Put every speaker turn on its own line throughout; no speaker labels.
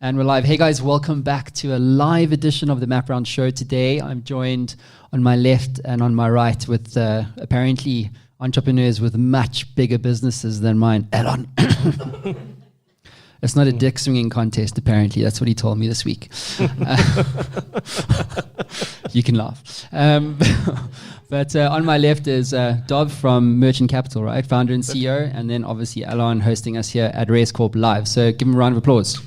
And we're live. Hey guys, welcome back to a live edition of the Map Round Show. Today I'm joined on my left and on my right with apparently entrepreneurs with much bigger businesses than mine. Allon. It's not a dick swinging contest, apparently. That's what he told me this week. You can laugh. But on my left is Dov from Merchant Capital, right? Founder and CEO. And then obviously Allon hosting us here at Raizcorp Live. So give him a round of applause.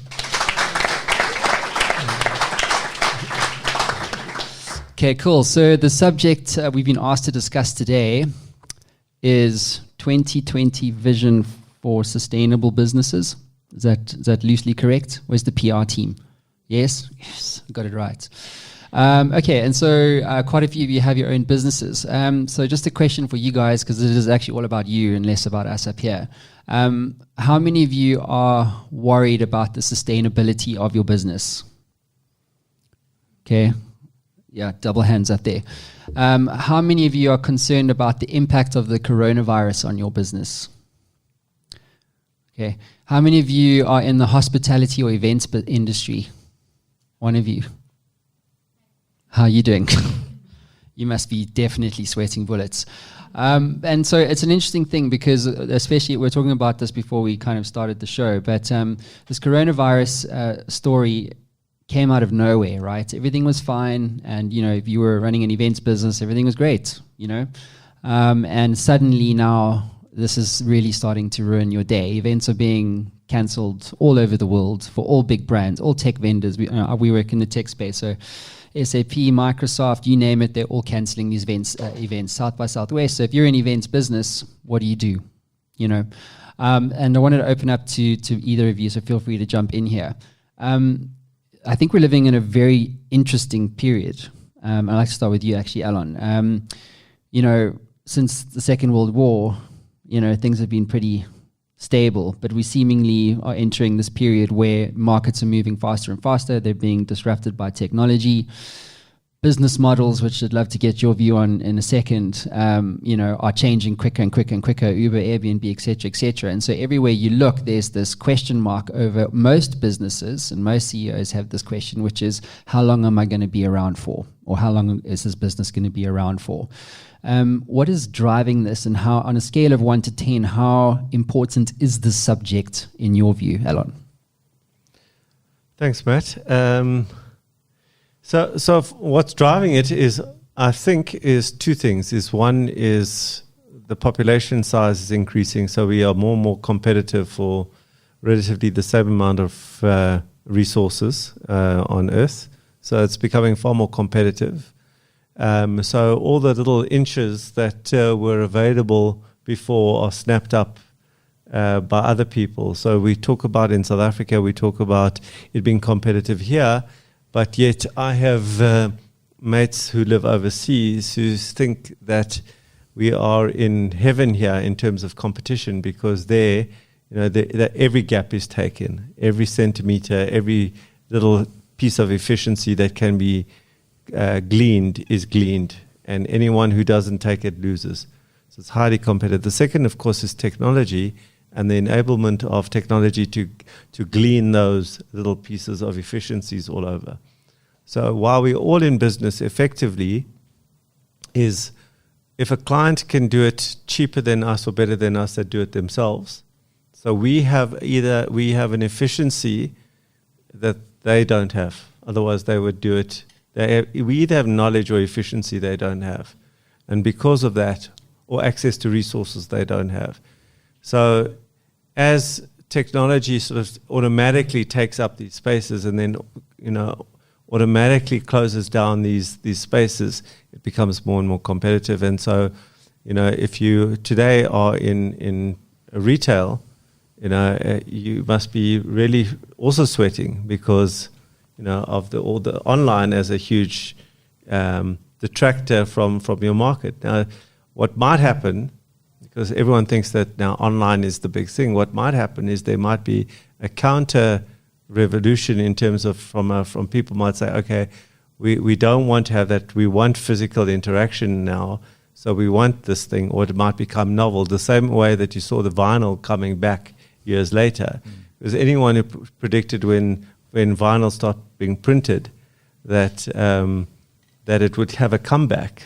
Okay, cool. So the subject we've been asked to discuss today is 2020 vision for sustainable businesses. Is that loosely correct? Where's the PR team? Yes? Yes, got it right. Okay, and so quite a few of you have your own businesses. So just a question for you guys, because it is actually all about you and less about us up here. How many of you are worried about the sustainability of your business? Okay. Yeah, double hands up there. How many of you are concerned about the impact of the coronavirus on your business? Okay. How many of you are in the hospitality or events industry? One of you. How are you doing? You must be definitely sweating bullets. And so it's an interesting thing because especially we're talking about this before we kind of started the show, but this coronavirus story came out of nowhere, right? Everything was fine, and if you were running an events business, everything was great, and suddenly now this is really starting to ruin your day. Events are being cancelled all over the world for all big brands, all tech vendors. We work in the tech space, so SAP, Microsoft, you name it, they're all cancelling these events, South by Southwest. So if you're an events business, what do you do? And I wanted to open up to either of you, so feel free to jump in here. I think we're living in a very interesting period. I'd like to start with you, actually, Allon. Since the Second World War, things have been pretty stable, but we seemingly are entering this period where markets are moving faster and faster. They're being disrupted by technology. Business models, which I'd love to get your view on in a second, are changing quicker and quicker and quicker, Uber, Airbnb, et cetera, et cetera. And so everywhere you look, there's this question mark over most businesses, and most CEOs have this question, which is, how long am I going to be around for? Or how long is this business going to be around for? What is driving this, and how, on a scale of 1 to 10, how important is this subject in your view, Allon?
Thanks, Matt. So what's driving it is, I think, is two things. One is the population size is increasing, so we are more and more competitive for relatively the same amount of resources on Earth. So it's becoming far more competitive. So all the little inches that were available before are snapped up by other people. So we talk about in South Africa, we talk about it being competitive here, but yet I have mates who live overseas who think that we are in heaven here in terms of competition, because there, every gap is taken, every centimeter, every little piece of efficiency that can be gleaned is gleaned, and anyone who doesn't take it loses. So it's highly competitive. The second, of course, is technology and the enablement of technology to glean those little pieces of efficiencies all over. So while we're all in business, effectively, is if a client can do it cheaper than us or better than us, they do it themselves. So we have an efficiency that they don't have. Otherwise, they would do it. We either have knowledge or efficiency they don't have. And because of that, or access to resources they don't have. So as technology sort of automatically takes up these spaces and then, automatically closes down these spaces, it becomes more and more competitive. And so, if you today are in retail, you must be really also sweating because, of all the online as a huge detractor from your market. Now, what might happen, because everyone thinks that now online is the big thing, what might happen is there might be a counter revolution in terms of from people might say, okay, we don't want to have that, we want physical interaction now, so we want this thing, or it might become novel, the same way that you saw the vinyl coming back years later. Because anyone who predicted when when vinyl started being printed, that that it would have a comeback.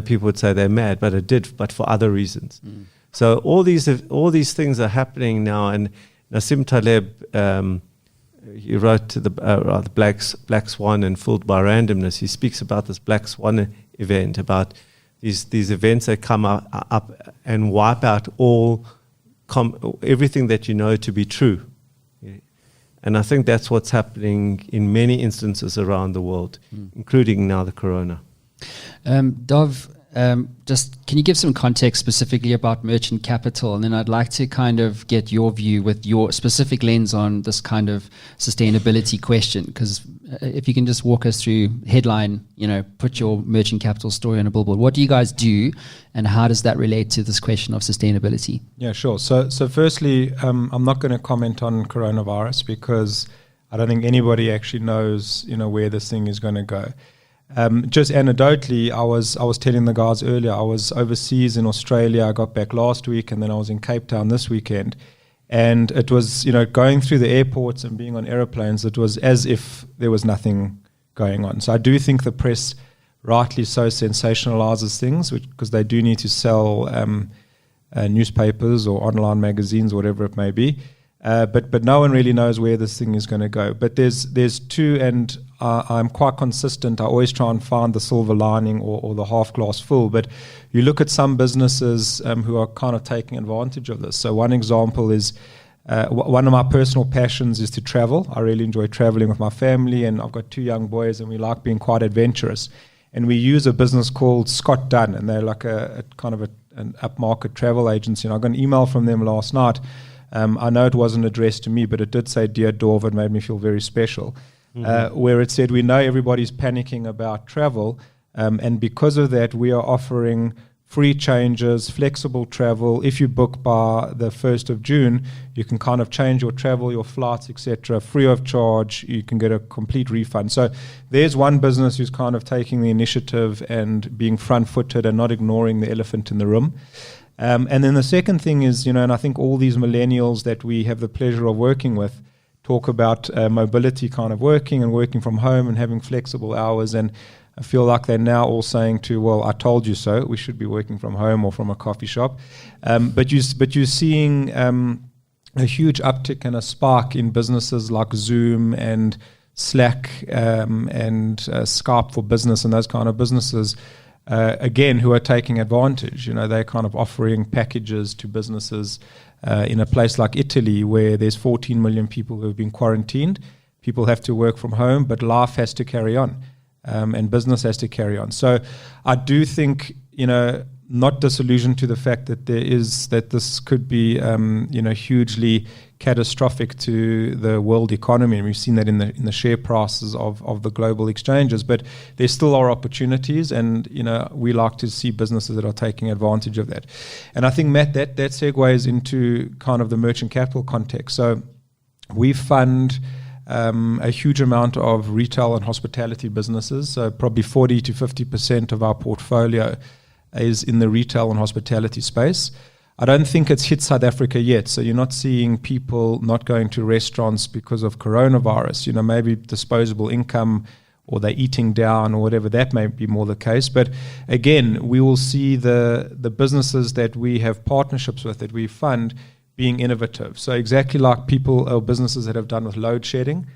People would say they're mad, but it did, but for other reasons. So all these things are happening now, and Nassim Taleb, he wrote to the Black Swan and Fooled by Randomness. He speaks about this Black Swan event, about these events that come up and wipe out everything that you know to be true. And I think that's what's happening in many instances around the world, including now the corona.
Dov, just can you give some context specifically about merchant capital? And then I'd like to kind of get your view with your specific lens on this kind of sustainability question. Because if you can just walk us through headline, put your merchant capital story on a billboard. What do you guys do, and how does that relate to this question of sustainability?
Yeah, sure. So firstly, I'm not going to comment on coronavirus because I don't think anybody actually knows, where this thing is going to go. Just anecdotally, I was telling the guys earlier, I was overseas in Australia. I got back last week, and then I was in Cape Town this weekend. And it was, going through the airports and being on aeroplanes, it was as if there was nothing going on. So I do think the press rightly so sensationalizes things, because they do need to sell newspapers or online magazines, whatever it may be. But no one really knows where this thing is going to go. But there's two, and I'm quite consistent. I always try and find the silver lining or the half glass full. But you look at some businesses who are kind of taking advantage of this. So one example is one of my personal passions is to travel. I really enjoy traveling with my family, and I've got 2 young boys, and we like being quite adventurous. And we use a business called Scott Dunn, and they're like a kind of an upmarket travel agency. And I got an email from them last night. I know it wasn't addressed to me, but it did say, "Dear Dov." It made me feel very special. Where it said, "We know everybody's panicking about travel, and because of that, we are offering free changes, flexible travel. If you book by the 1st of June, you can kind of change your travel, your flights, etc., free of charge. You can get a complete refund." So there's one business who's kind of taking the initiative and being front-footed and not ignoring the elephant in the room. And then the second thing is, and I think all these millennials that we have the pleasure of working with talk about mobility kind of working and working from home and having flexible hours. And I feel like they're now all saying well, I told you so. We should be working from home or from a coffee shop. But you're seeing a huge uptick and a spark in businesses like Zoom and Slack and Skype for Business and those kind of businesses. Again, who are taking advantage. They're kind of offering packages to businesses in a place like Italy, where there's 14 million people who have been quarantined. People have to work from home, but life has to carry on, and business has to carry on. So I do think, not disillusioned to the fact that this could be, hugely catastrophic to the world economy, and we've seen that in the share prices of the global exchanges. But there still are opportunities, and we like to see businesses that are taking advantage of that. And I think, Matt, that segues into kind of the merchant capital context. So we fund a huge amount of retail and hospitality businesses. So probably 40 to 50% of our portfolio is in the retail and hospitality space. I don't think it's hit South Africa yet. So you're not seeing people not going to restaurants because of coronavirus. Maybe disposable income, or they're eating down, or whatever, that may be more the case. But again, we will see the businesses that we have partnerships with, that we fund, being innovative. So exactly like people or businesses that have done with load shedding,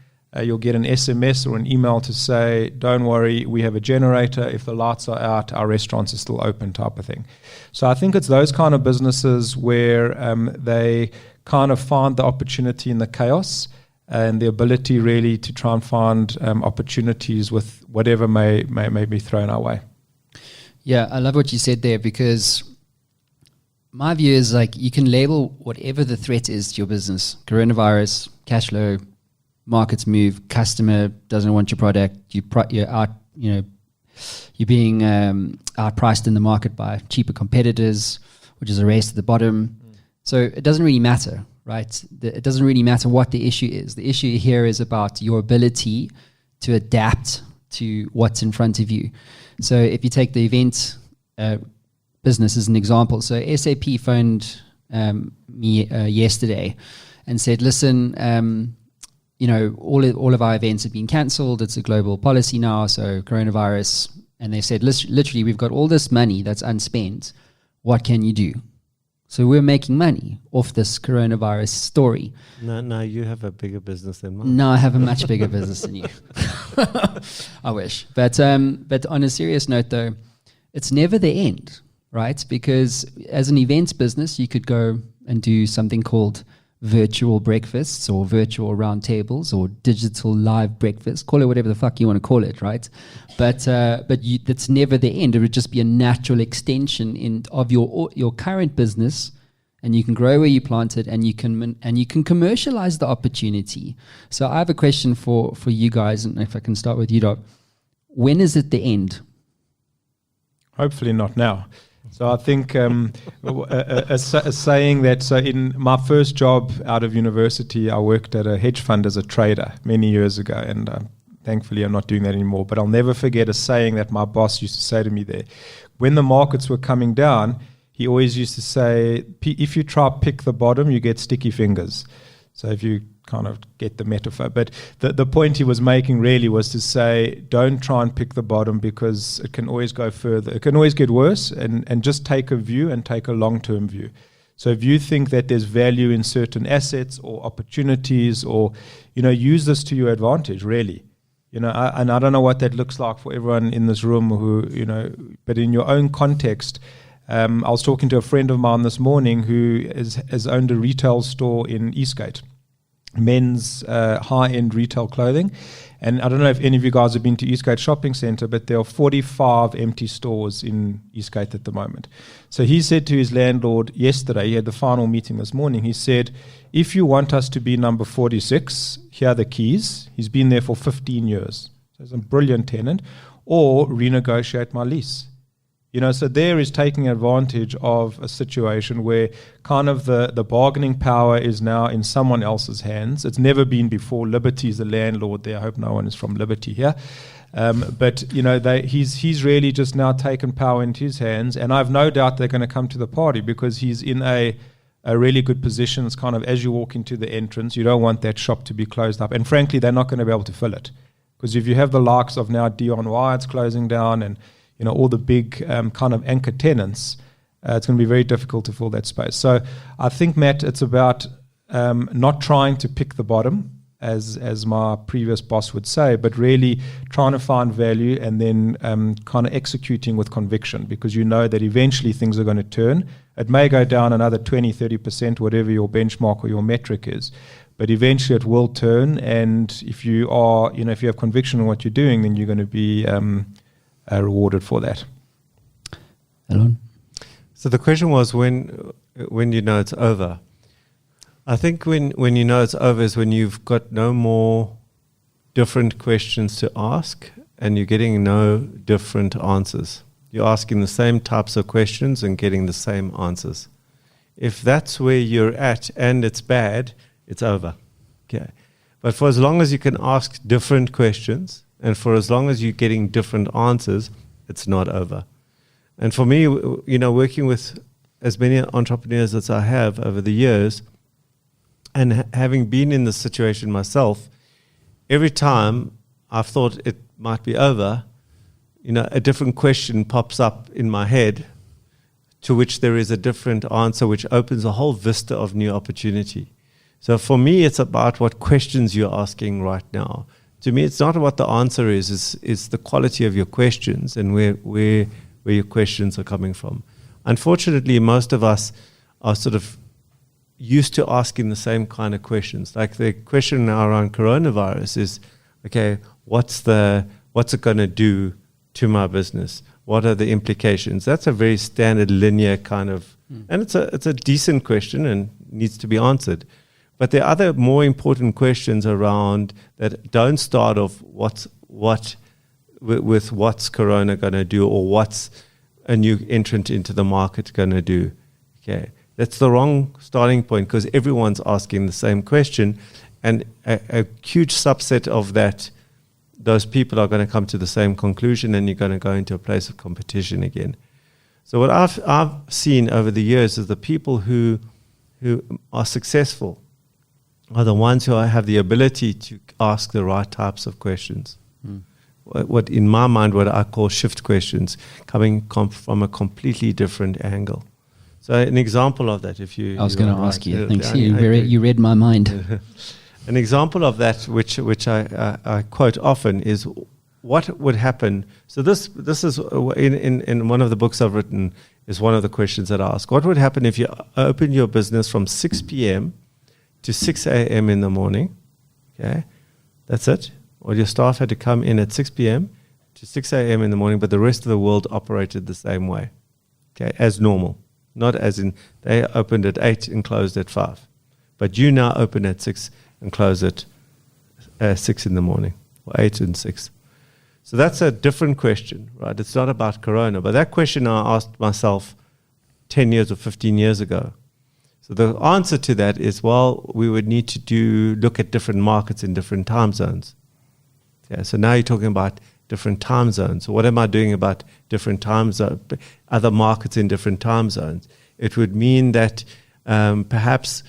you'll get an SMS or an email to say, "Don't worry, we have a generator. If the lights are out, our restaurants are still open," type of thing. So I think it's those kind of businesses where they kind of find the opportunity in the chaos, and the ability really to try and find opportunities with whatever may be thrown our way.
Yeah, I love what you said there, because my view is, like, you can label whatever the threat is to your business: coronavirus, cash flow, markets move, customer doesn't want your product, you're out, you're being outpriced in the market by cheaper competitors, which is a race to the bottom. So it doesn't really matter, right? It doesn't really matter what the issue is. The issue here is about your ability to adapt to what's in front of you. So if you take the event business as an example, so SAP phoned me yesterday and said, "Listen, all of our events have been cancelled. It's a global policy now, so coronavirus. And they said, literally, we've got all this money that's unspent. What can you do? So we're making money off this coronavirus story.
No, you have a bigger business than mine.
No, I have a much bigger business than you. I wish. But on a serious note, though, it's never the end, right? Because as an events business, you could go and do something called virtual breakfasts or virtual round tables or digital live breakfasts. Call it whatever the fuck you want to call it, right? But that's never the end. It would just be a natural extension of your current business, and you can grow where you planted, and you can commercialize the opportunity. So I have a question for you guys, and if I can start with you, Dov. When is it the end?
Hopefully not now. So I think a saying that, so in my first job out of university, I worked at a hedge fund as a trader many years ago, and thankfully I'm not doing that anymore. But I'll never forget a saying that my boss used to say to me there. When the markets were coming down, he always used to say, if you try to pick the bottom, you get sticky fingers. So if you kind of get the metaphor. But the point he was making really was to say, don't try and pick the bottom, because it can always go further. It can always get worse, and just take a view and take a long-term view. So if you think that there's value in certain assets or opportunities, or, use this to your advantage, really. And I don't know what that looks like for everyone in this room who, but in your own context. I was talking to a friend of mine this morning who has owned a retail store in Eastgate, men's high-end retail clothing. And I don't know if any of you guys have been to Eastgate Shopping Centre, but there are 45 empty stores in Eastgate at the moment. So he said to his landlord yesterday, he had the final meeting this morning, he said, if you want us to be number 46, here are the keys. He's been there for 15 years. So he's a brilliant tenant. Or renegotiate my lease. So there is taking advantage of a situation where kind of the bargaining power is now in someone else's hands. It's never been before. Liberty is the landlord there. I hope no one is from Liberty here. But he's really just now taken power into his hands, and I've no doubt they're going to come to the party, because he's in a really good position. It's kind of, as you walk into the entrance, you don't want that shop to be closed up. And frankly, they're not going to be able to fill it. Because if you have the likes of now Dion Wyatt's closing down, and all the big kind of anchor tenants, it's going to be very difficult to fill that space. So I think, Matt, it's about not trying to pick the bottom, as my previous boss would say, but really trying to find value, and then kind of executing with conviction, because you know that eventually things are going to turn. It may go down another 20, 30%, whatever your benchmark or your metric is, but eventually it will turn. And if you are, if you have conviction in what you're doing, then you're going to be rewarded for that.
Allon?
So the question was when it's over. I think when it's over is when you've got no more different questions to ask, and you're getting no different answers. You're asking the same types of questions and getting the same answers. If that's where you're at and it's bad, it's over. Okay. But for as long as you can ask different questions, and for as long as you're getting different answers, it's not over. And for me, working with as many entrepreneurs as I have over the years, and having been in this situation myself, every time I've thought it might be over, a different question pops up in my head, to which there is a different answer, which opens a whole vista of new opportunity. So for me, it's about what questions you're asking right now. To me, it's not what the answer is. It's the quality of your questions and where your questions are coming from. Unfortunately, most of us are sort of used to asking the same kind of questions. Like the question now around coronavirus is, okay, what's it going to do to my business? What are the implications? That's a very standard linear kind of, and it's a decent question and needs to be answered. But there are other more important questions around that don't start off with what's Corona going to do, or what's a new entrant into the market going to do. Okay, that's the wrong starting point, because everyone's asking the same question, and a huge subset of those people are going to come to the same conclusion, and you're going to go into a place of competition again. So what I've seen over the years is the people who are successful are the ones who have the ability to ask the right types of questions. What in my mind, what I call shift questions, coming from a completely different angle. So an example of that,
I was going to ask you. Thanks. You read my mind.
An example of that, which I quote often, is what would happen. So this is in one of the books I've written, is one of the questions that I ask. What would happen if you opened your business from 6 p.m. to 6 a.m. in the morning? Okay, that's it. Or your staff had to come in at 6 p.m. to 6 a.m. in the morning, but the rest of the world operated the same way, okay, as normal. Not as in they opened at 8 and closed at 5. But you now open at 6 and close at 6 in the morning, or 8 and 6. So that's a different question, right? It's not about Corona. But that question I asked myself 10 years or 15 years ago. So the answer to that is, well, we would need to look at different markets in different time zones. Yeah, so now you're talking about different time zones. So what am I doing about different time zones, other markets in different time zones? It would mean that perhaps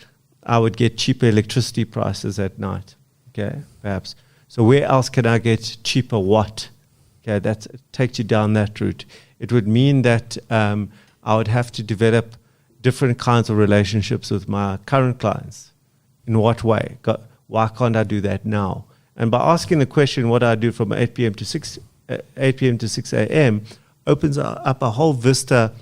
I would get cheaper electricity prices at night. Okay, perhaps. So where else can I get cheaper what? Okay, that takes you down that route. It would mean that I would have to develop different kinds of relationships with my current clients. In what way? Why can't I do that now? And by asking the question, what do I do from 8 p.m. to 6 a.m., opens up a whole vista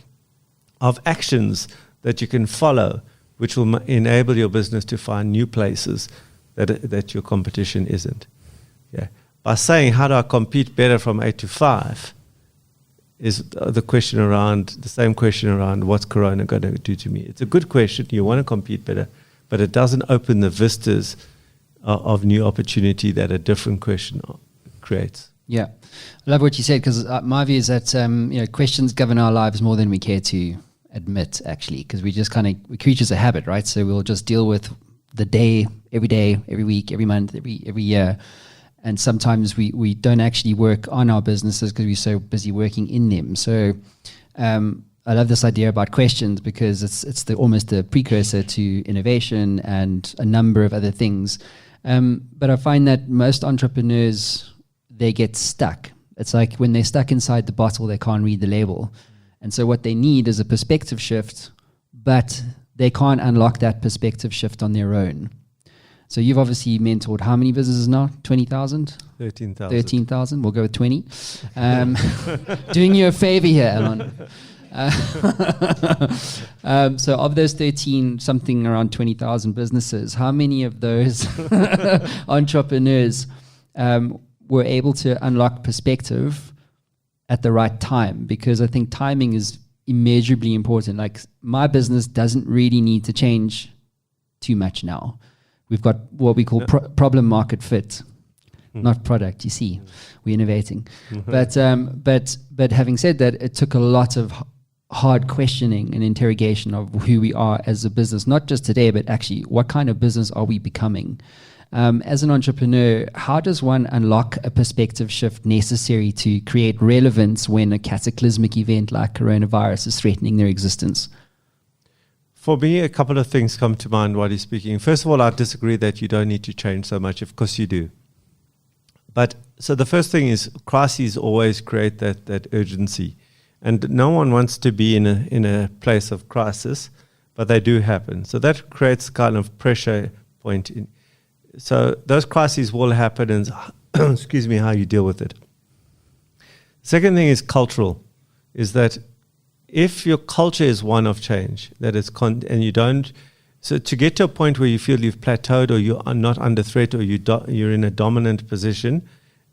of actions that you can follow, which will enable your business to find new places that your competition isn't. Yeah. By saying, how do I compete better from 8 to 5, is the same question around what's Corona going to do to me. It's a good question. You want to compete better, but it doesn't open the vistas of new opportunity that a different question creates.
Yeah, I love what you said, because my view is that questions govern our lives more than we care to admit, actually, because we're creatures of habit, right? So we'll just deal with the day, every week, every month, every year, and sometimes we don't actually work on our businesses because we're so busy working in them. So I love this idea about questions, because it's almost the precursor to innovation and a number of other things. But I find that most entrepreneurs, they get stuck. It's like when they're stuck inside the bottle, they can't read the label. And so what they need is a perspective shift, but they can't unlock that perspective shift on their own. So you've obviously mentored how many businesses now? 20,000?
13,000.
13,000. We'll go with 20. Doing you a favor here, Allon. So of those 13, something around 20,000 businesses, how many of those entrepreneurs were able to unlock perspective at the right time? Because I think timing is immeasurably important. Like, my business doesn't really need to change too much now. We've got what we call problem market fit, not product. You see, we're innovating. But having said that, it took a lot of hard questioning and interrogation of who we are as a business, not just today, but actually what kind of business are we becoming? As an entrepreneur, how does one unlock a perspective shift necessary to create relevance when a cataclysmic event like coronavirus is threatening their existence?
For me, a couple of things come to mind while you're speaking. First of all, I disagree that you don't need to change so much. Of course you do. But so the first thing is, crises always create that urgency. And no one wants to be in a place of crisis, but they do happen. So that creates kind of pressure point. So those crises will happen, and excuse me, how you deal with it. Second thing is cultural, is that if your culture is one of change, that is and you don't, so to get to a point where you feel you've plateaued, or you are not under threat, or you're in a dominant position,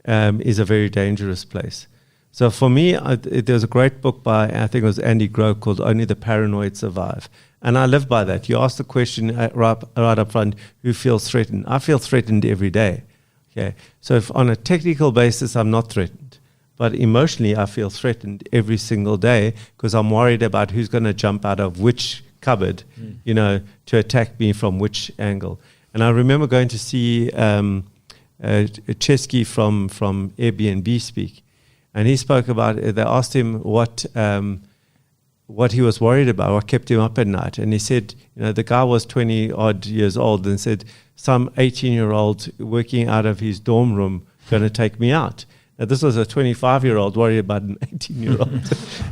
is a very dangerous place. So for me, there's a great book by, I think it was Andy Grove, called Only the Paranoid Survive. And I live by that. You ask the question right up front, who feels threatened? I feel threatened every day. Okay. So if on a technical basis, I'm not threatened. But emotionally, I feel threatened every single day, because I'm worried about who's going to jump out of which cupboard, to attack me from which angle. And I remember going to see Chesky from Airbnb speak. And he spoke about, they asked him what what he was worried about, what kept him up at night. And he said, the guy was 20 odd years old and said, some 18-year-old working out of his dorm room going to take me out. Now, this was a 25-year-old worried about an 18-year-old.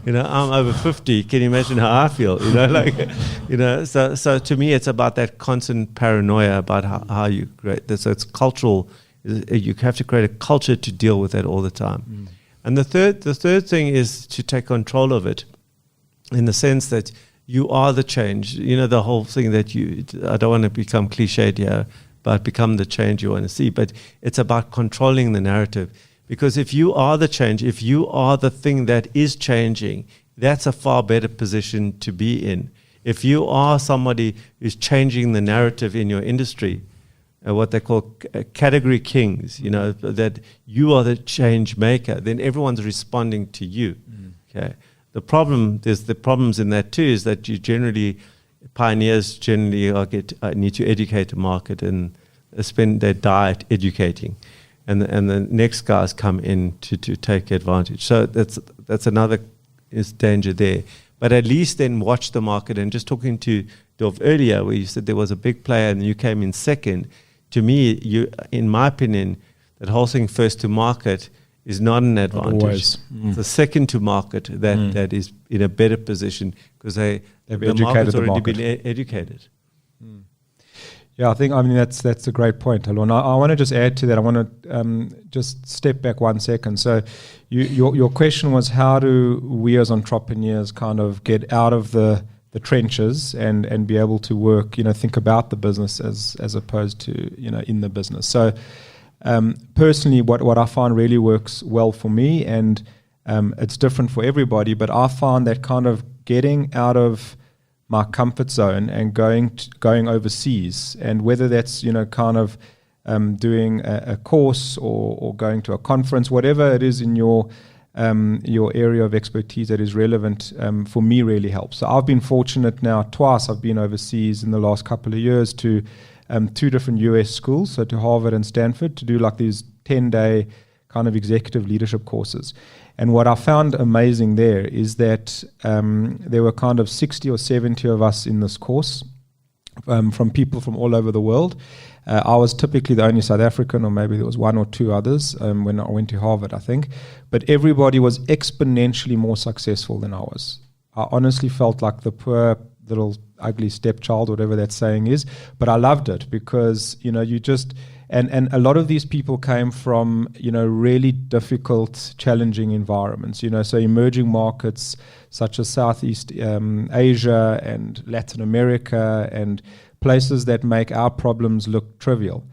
I'm over 50. Can you imagine how I feel? So to me, it's about that constant paranoia about how you create this. So it's cultural. You have to create a culture to deal with that all the time. And the third thing is to take control of it, in the sense that you are the change. The whole thing that I don't want to become cliched here, but become the change you want to see. But it's about controlling the narrative. Because if you are the change, if you are the thing that is changing, that's a far better position to be in. If you are somebody who's changing the narrative in your industry, what they call category kings, that you are the change maker, then everyone's responding to you. Okay. There's the problems in that too, is that pioneers generally need to educate the market and spend their diet educating. And the next guys come in to take advantage. So that's another danger there. But at least then watch the market. And just talking to Dov earlier, where you said there was a big player and you came in second. To me, in my opinion, that whole thing first to market is not an advantage. It's the second to market that is in a better position, because the market's already been educated.
Yeah, I think that's a great point, Allon. I want to just add to that. I want to just step back 1 second. So your question was, how do we as entrepreneurs kind of get out of the trenches and be able to work, think about the business as opposed to, in the business. So personally, what I find really works well for me, and it's different for everybody, but I found that kind of getting out of my comfort zone and going overseas, and whether that's kind of doing a course or going to a conference, whatever it is in your area of expertise that is relevant, for me really helps. So I've been fortunate now twice. I've been overseas in the last couple of years to 2 different US schools, so to Harvard and Stanford, to do like these 10-day kind of executive leadership courses. And what I found amazing there is that there were kind of 60 or 70 of us in this course, from people from all over the world. I was typically the only South African, or maybe there was 1 or 2 others when I went to Harvard, I think. But everybody was exponentially more successful than I was. I honestly felt like the poor little ugly stepchild, whatever that saying is. But I loved it because, you just... And a lot of these people came from, really difficult, challenging environments, so emerging markets such as Southeast Asia and Latin America, and places that make our problems look trivial.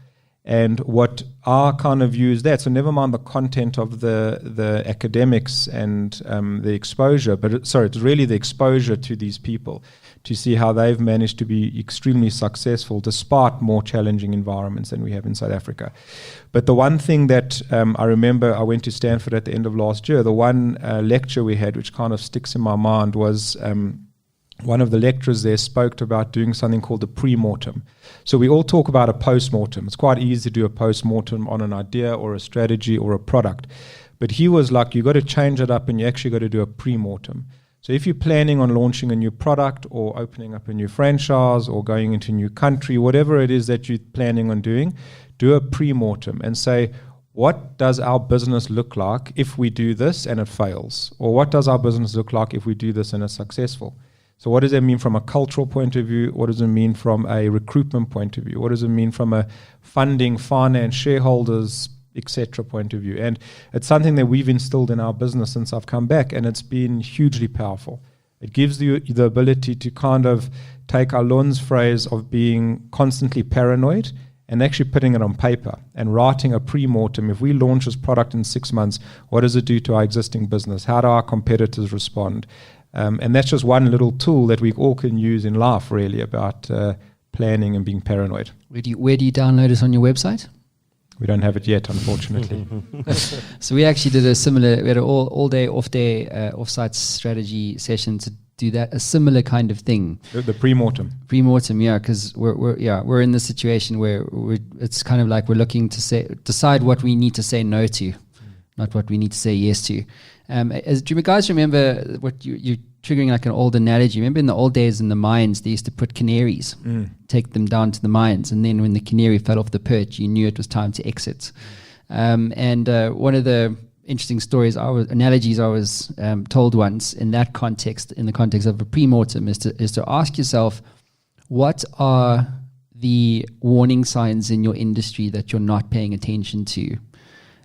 And what I kind of use that, so never mind the content of the academics and the exposure, but it's really the exposure to these people, to see how they've managed to be extremely successful despite more challenging environments than we have in South Africa. But the one thing that I remember, I went to Stanford at the end of last year, the one lecture we had which kind of sticks in my mind was one of the lecturers there spoke about doing something called a pre-mortem. So we all talk about a post-mortem. It's quite easy to do a post-mortem on an idea or a strategy or a product. But he was like, you got to change it up and you actually got to do a pre-mortem. So if you're planning on launching a new product or opening up a new franchise or going into a new country, whatever it is that you're planning on doing, do a pre-mortem and say, what does our business look like if we do this and it fails? Or what does our business look like if we do this and it's successful? So what does that mean from a cultural point of view? What does it mean from a recruitment point of view? What does it mean from a funding, finance, shareholders, etc. point of view? And it's something that we've instilled in our business since I've come back, and it's been hugely powerful. It gives you the ability to kind of take Allon's phrase of being constantly paranoid and actually putting it on paper and writing a pre-mortem. If we launch this product in 6 months, what does it do to our existing business? How do our competitors respond? And that's just one little tool that we all can use in life, really, about planning and being paranoid.
Where do you download it on your website?
We don't have it yet, unfortunately.
So we actually did we had an all-day, off-site strategy session to do that, a similar kind of thing.
The pre-mortem.
Pre-mortem, yeah, because we're in the situation where it's kind of like we're looking to decide what we need to say no to, not what we need to say yes to. Do you guys remember what you're triggering like an old analogy? Remember in the old days in the mines, they used to put canaries, take them down to the mines, and then when the canary fell off the perch, you knew it was time to exit. And one of the interesting analogies I was told once in that context, in the context of a pre-mortem, is to ask yourself, what are the warning signs in your industry that you're not paying attention to?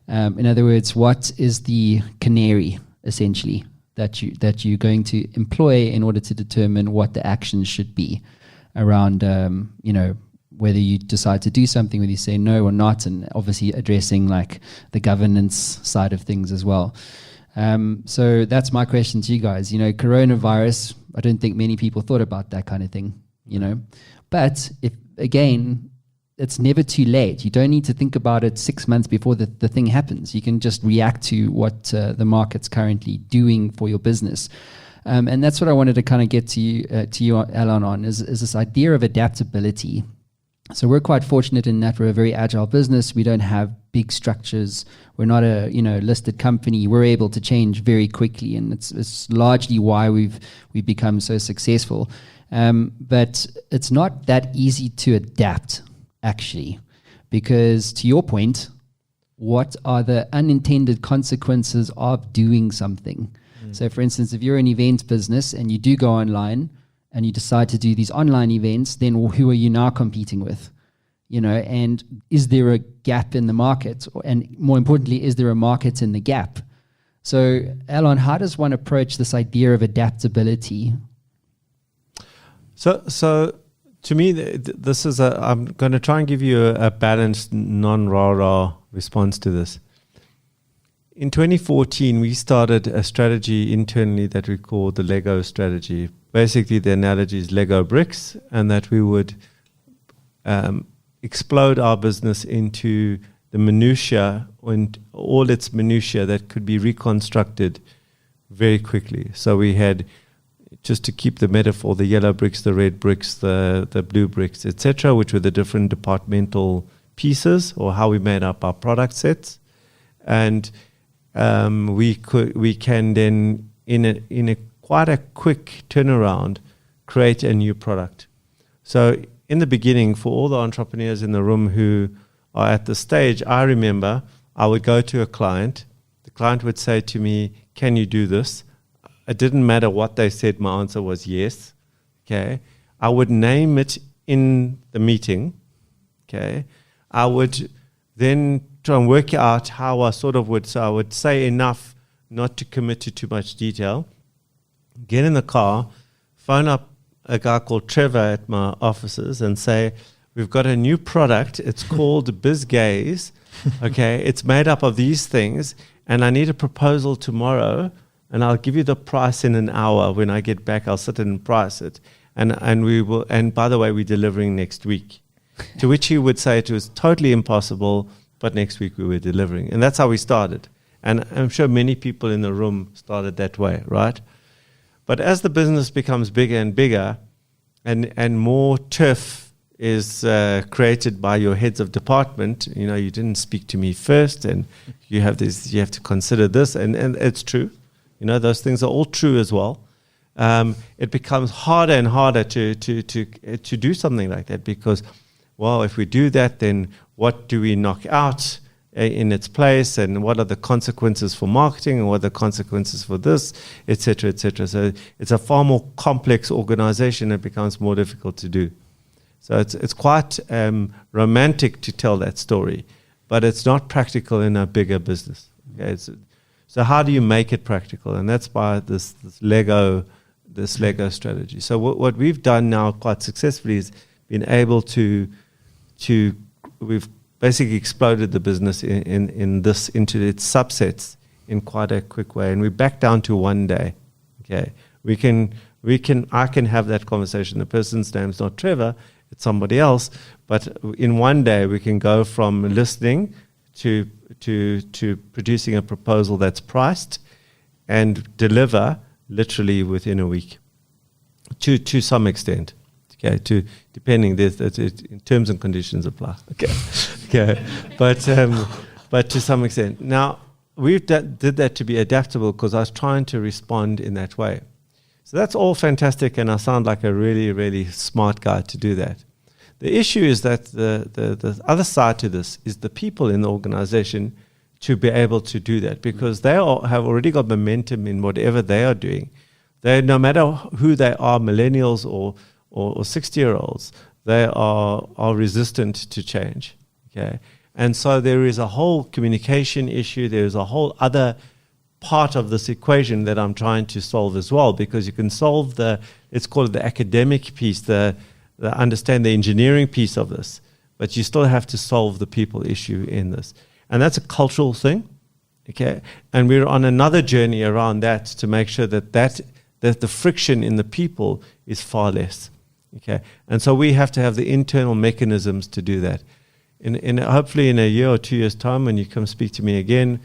In other words, what is the canary essentially that you're going to employ in order to determine what the actions should be around, whether you decide to do something, whether you say no or not, and obviously addressing like the governance side of things as well. So that's my question to you guys. Coronavirus, I don't think many people thought about that kind of thing, but it's never too late. You don't need to think about it 6 months before the thing happens. You can just react to what the market's currently doing for your business. And that's what I wanted to kind of get to you, Allon, on, is this idea of adaptability. So we're quite fortunate in that we're a very agile business. We don't have big structures. We're not a listed company. We're able to change very quickly, and it's largely why we've become so successful. But it's not that easy to adapt, actually, because to your point, what are the unintended consequences of doing something? So, for instance, if you're an event business and you do go online, and you decide to do these online events, then who are you now competing with? And is there a gap in the market? And more importantly, is there a market in the gap? So, Allon, how does one approach this idea of adaptability?
So to me, this is I'm going to try and give you a balanced, non-rah-rah response to this. In 2014, we started a strategy internally that we call the Lego strategy. Basically, the analogy is Lego bricks, and that we would explode our business into the minutiae and all its minutiae that could be reconstructed very quickly. So we had, just to keep the metaphor, the yellow bricks, the red bricks, the blue bricks, etc., which were the different departmental pieces or how we made up our product sets, and we can then in a quite a quick turnaround create a new product. So in the beginning, for all the entrepreneurs in the room who are at the stage, I remember I would go to a client. The client would say to me, "Can you do this?" It didn't matter what they said. My answer was yes. Okay. I would name it in the meeting. Okay. I would then try and work out how I sort of would. So I would say enough not to commit to too much detail. Get in the car, phone up a guy called Trevor at my offices and say, "We've got a new product. It's called BizGaze. Okay. It's made up of these things, and I need a proposal tomorrow, and I'll give you the price in an hour. When I get back, I'll sit and price it. And we will, and by the way, we're delivering next week." To which he would say it was totally impossible, but next week we were delivering. And that's how we started. And I'm sure many people in the room started that way, right? But as the business becomes bigger and bigger, and more turf is created by your heads of department, you didn't speak to me first, and you have to consider this, and it's true. Those things are all true as well. It becomes harder and harder to do something like that, because, well, if we do that, then what do we knock out in its place, and what are the consequences for marketing, and what are the consequences for this, et cetera, et cetera. So it's a far more complex organization. It becomes more difficult to do. So it's quite romantic to tell that story, but it's not practical in a bigger business. Okay? So how do you make it practical? And that's by this Lego strategy. So what we've done now quite successfully is been able to we've basically exploded the business into its subsets in quite a quick way, and we're back down to one day. Okay, I can have that conversation. The person's name's not Trevor, it's somebody else, but in one day we can go from listening to producing a proposal that's priced and deliver literally within a week, to some extent. Okay, depending, terms and conditions apply. Okay, but to some extent. Now, did that to be adaptable because I was trying to respond in that way. So that's all fantastic, and I sound like a really, really smart guy to do that. The issue is that the other side to this is the people in the organization to be able to do that, because they have already got momentum in whatever they are doing. They, no matter who they are, millennials or 60-year-olds, they are resistant to change. Okay, and so there is a whole communication issue. There is a whole other part of this equation that I'm trying to solve as well, because you can solve let's call it the academic piece, the understand the engineering piece of this, but you still have to solve the people issue in this. And that's a cultural thing, okay? And we're on another journey around that to make sure that the friction in the people is far less, okay? And so we have to have the internal mechanisms to do that. Hopefully in a year or 2 years' time, when you come speak to me again,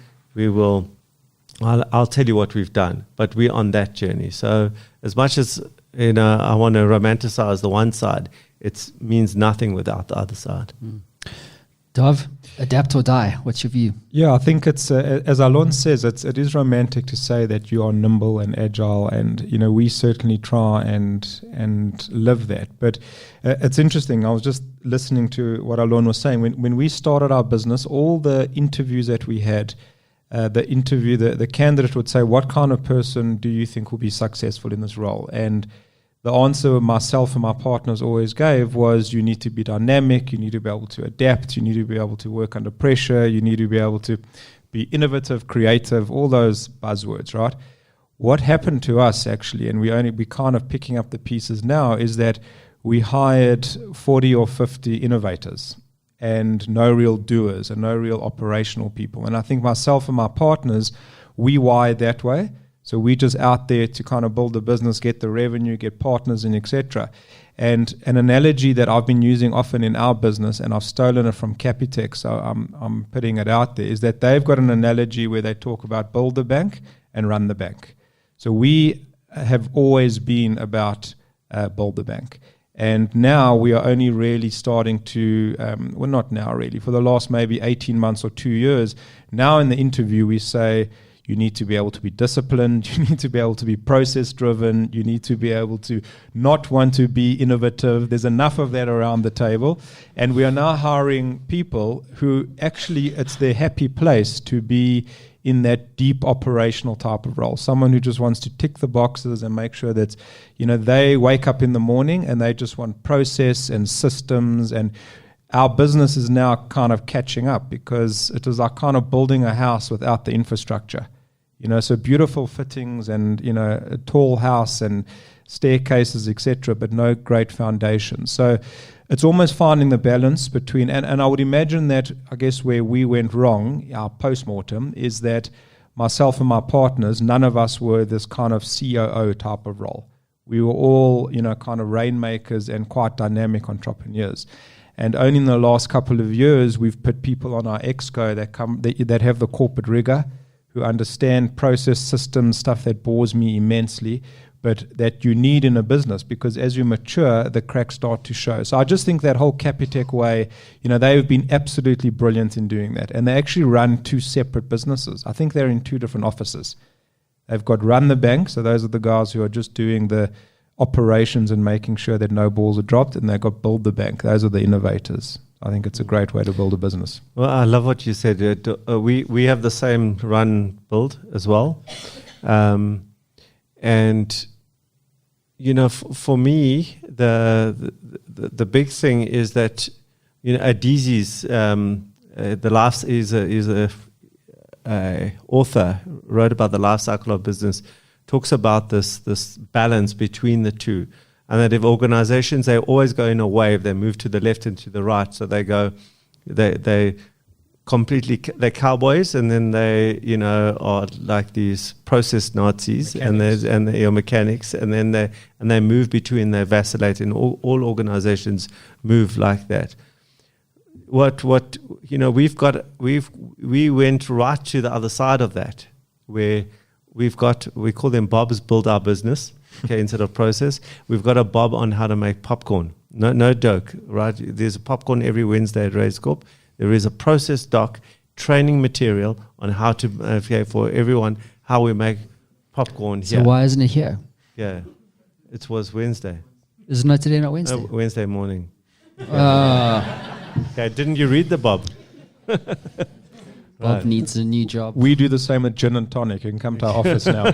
I'll tell you what we've done, but we're on that journey. So as much as I want to romanticize the one side, it means nothing without the other side.
Dov, adapt or die. What's your view?
Yeah, I think it's as Allon says, it is romantic to say that you are nimble and agile, and we certainly try and live that. But it's interesting. I was just listening to what Allon was saying. When we started our business, all the interviews that we had, the candidate would say, "What kind of person do you think will be successful in this role?" And the answer myself and my partners always gave was, you need to be dynamic, you need to be able to adapt, you need to be able to work under pressure, you need to be able to be innovative, creative, all those buzzwords, right? What happened to us actually, and we kind of picking up the pieces now, is that we hired 40 or 50 innovators and no real doers and no real operational people. And I think myself and my partners, we wired that way. So we're just out there to kind of build the business, get the revenue, get partners in, etc. And an analogy that I've been using often in our business, and I've stolen it from Capitec, so I'm putting it out there, is that they've got an analogy where they talk about build the bank and run the bank. So we have always been about build the bank. And now we are only really starting to, well, not now really, for the last maybe 18 months or 2 years, now in the interview we say, you need to be able to be disciplined. You need to be able to be process-driven. You need to be able to not want to be innovative. There's enough of that around the table. And we are now hiring people who actually, it's their happy place to be in that deep operational type of role. Someone who just wants to tick the boxes and make sure that, they wake up in the morning and they just want process and systems. And our business is now kind of catching up, because it was like kind of building a house without the infrastructure. So beautiful fittings and, a tall house and staircases, etc., but no great foundation. So it's almost finding the balance between, and I would imagine that, I guess, where we went wrong, our post-mortem, is that myself and my partners, none of us were this kind of COO type of role. We were all, kind of rainmakers and quite dynamic entrepreneurs. And only in the last couple of years, we've put people on our exco that have the corporate rigor, who understand process systems, stuff that bores me immensely, but that you need in a business, because as you mature, the cracks start to show. So I just think that whole Capitec way, they've been absolutely brilliant in doing that. And they actually run 2 separate businesses. I think they're in 2 different offices. They've got Run the Bank, so those are the guys who are just doing the operations and making sure that no balls are dropped, and they've got Build the Bank. Those are the innovators. I think it's a great way to build a business.
Well, I love what you said. We have the same run build as well. And, for me, the big thing is that, Adizi's, the life is a author, wrote about the life cycle of business, talks about this balance between the two. And that if organizations, they always go in a wave, they move to the left and to the right. So they they're cowboys, and then they, are like these process Nazis, mechanics. and they're mechanics, and then they move between, they vacillate, and all organizations move like that. We went right to the other side of that, where we call them Bob's Build Our Business. Okay, instead of process, we've got a Bob on how to make popcorn. No joke, right? There's a popcorn every Wednesday at Raizcorp. There is a process doc training material on how to for everyone how we make popcorn here.
So why isn't it here?
Yeah, it was Wednesday.
Isn't it today, not Wednesday?
Wednesday morning. Okay, didn't you read the Bob?
Bob needs a new job.
We do the same with gin and tonic. You can come to our office now.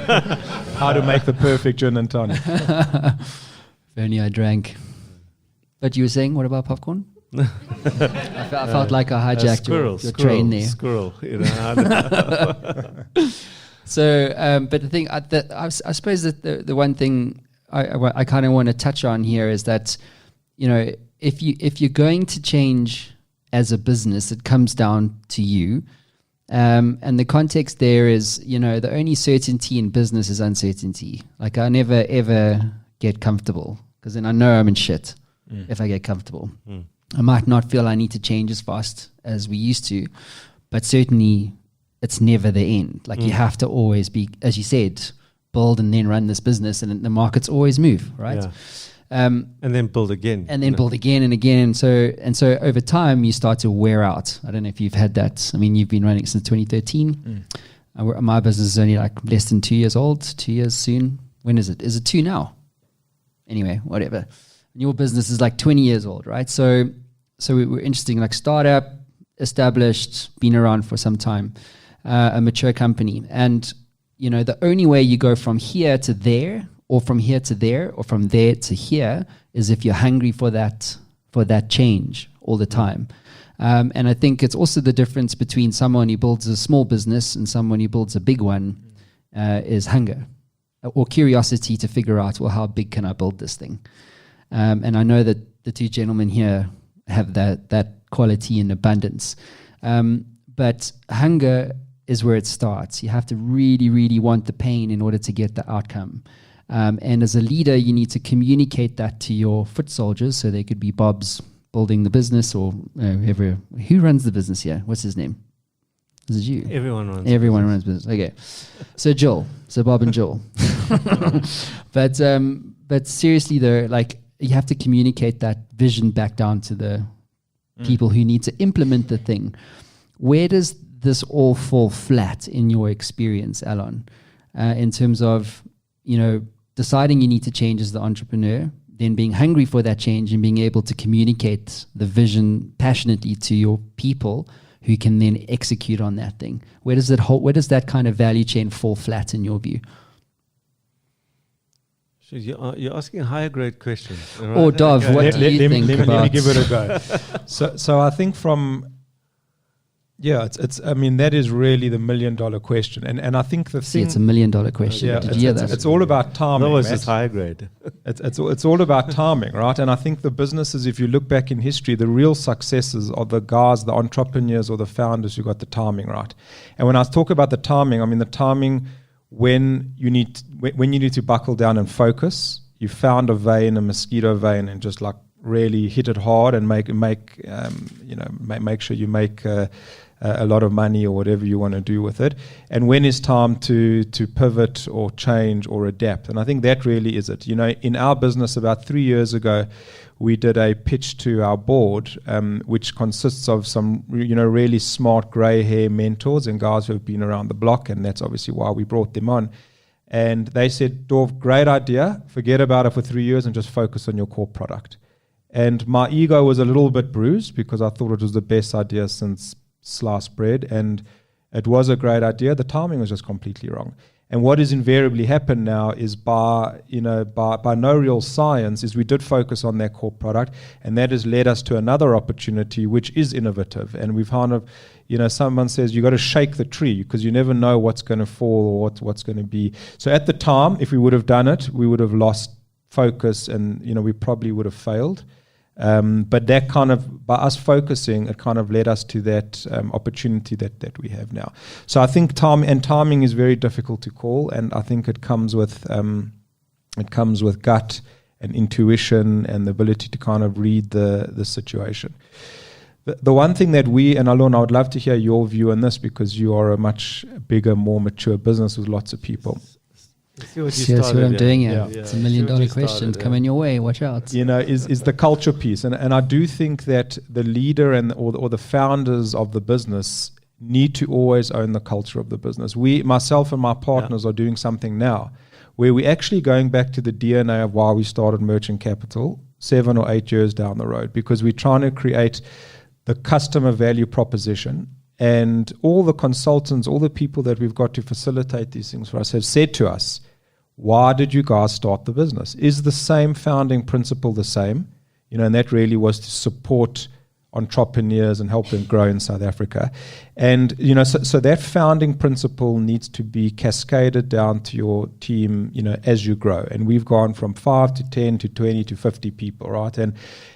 How to make the perfect gin and tonic.
If only I drank. But you were saying, what about popcorn? I felt like I hijacked your train there.
Squirrel. You know.
So, but the thing, I suppose that the one thing I kind of want to touch on here is that, you know, if you're going to change as a business, it comes down to you. And the context there is, you know, the only certainty in business is uncertainty. Like I never ever get comfortable because then I know I'm in shit if I get comfortable. I might not feel I need to change as fast as we used to, but certainly it's never the end. Like you have to always be, as you said, build and then run this business, and the markets always move, right?
Yeah. And then build again.
And then build again and again. And so over time, you start to wear out. I don't know if you've had that. I mean, you've been running since 2013. My business is only like less than 2 years old, 2 years soon. When is it? Is it 2 now? Anyway, whatever. And your business is like 20 years old, right? So we're interesting, like startup, established, been around for some time, a mature company. And, you know, the only way you go from here to there, or from here to there, or from there to here, is if you're hungry for that change all the time. And I think it's also the difference between someone who builds a small business and someone who builds a big one is hunger or curiosity to figure out, well, how big can I build this thing? And I know that the two gentlemen here have that quality in abundance. But hunger is where it starts. You have to really, really want the pain in order to get the outcome. And as a leader, you need to communicate that to your foot soldiers. So they could be Bob's building the business, or whoever. Who runs the business here? What's his name? Is it you?
Everyone runs
business. Okay. So Joel. So Bob and Joel. But seriously though, like you have to communicate that vision back down to the people who need to implement the thing. Where does this all fall flat in your experience, Allon? In terms of, you know, deciding you need to change as the entrepreneur, then being hungry for that change and being able to communicate the vision passionately to your people who can then execute on that thing. Where does that kind of value chain fall flat in your view?
So you're asking higher grade questions. Right?
Or Dov, what do you think about?
Let me give it a go. So I think it's. I mean, that is really the $1 million question, and I think the thing.
It's $1 million question.
Yeah,
Did you hear that?
It's all about timing.
That was just higher grade.
It's all about timing, right? And I think the businesses, if you look back in history, the real successes are the guys, the entrepreneurs, or the founders who got the timing right. And when I talk about the timing, I mean the timing when you need to buckle down and focus. You found a vein, a mosquito vein, and just like really hit it hard and make sure you make a lot of money or whatever you want to do with it. And when is time to pivot or change or adapt? And I think that really is it. You know, in our business about 3 years ago, we did a pitch to our board, which consists of some, really smart grey hair mentors and guys who have been around the block, and that's obviously why we brought them on. And they said, Dov, great idea. Forget about it for 3 years and just focus on your core product. And my ego was a little bit bruised because I thought it was the best idea since sliced bread, and it was a great idea. The timing was just completely wrong. And what has invariably happened now is by no real science is we did focus on that core product, and that has led us to another opportunity which is innovative. And we've kind of, someone says you got to shake the tree because you never know what's going to fall or what's going to be. So at the time, if we would have done it, we would have lost focus, and we probably would have failed. But that kind of, by us focusing, it kind of led us to that opportunity that we have now. So I think timing is very difficult to call, and I think it comes with gut and intuition and the ability to kind of read the situation. The one thing that and Allon, I would love to hear your view on this because you are a much bigger, more mature business with lots of people.
See what I'm doing here. Yeah. It's $1 million question coming your way. Watch out.
Is the culture piece, and I do think that the leader or the founders of the business need to always own the culture of the business. Myself and my partners are doing something now where we're actually going back to the DNA of why we started Merchant Capital 7 or 8 years down the road, because we're trying to create the customer value proposition. And all the consultants, all the people that we've got to facilitate these things for us have said to us, why did you guys start the business? Is the same founding principle the same? And that really was to support entrepreneurs and help them grow in South Africa. And, so that founding principle needs to be cascaded down to your team, as you grow. And we've gone from 5 to 10 to 20 to 50 people, right? And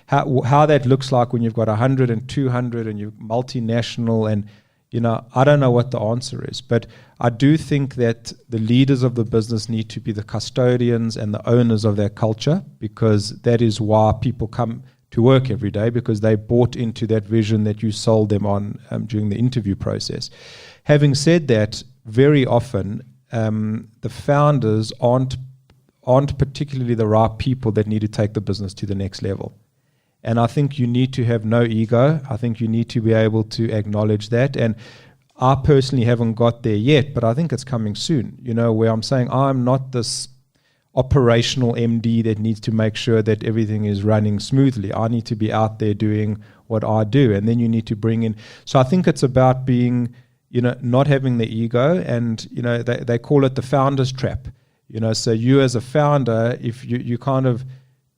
how that looks like when you've got 100 and 200 and you're multinational and, I don't know what the answer is, but I do think that the leaders of the business need to be the custodians and the owners of their culture, because that is why people come to work every day, because they bought into that vision that you sold them on during the interview process. Having said that, very often the founders aren't particularly the right people that need to take the business to the next level. And I think you need to have no ego. I think you need to be able to acknowledge that. And I personally haven't got there yet, but I think it's coming soon, where I'm saying I'm not this operational MD that needs to make sure that everything is running smoothly. I need to be out there doing what I do. And then you need to bring in. So I think it's about being, not having the ego. And, they call it the founder's trap. So you as a founder, if you kind of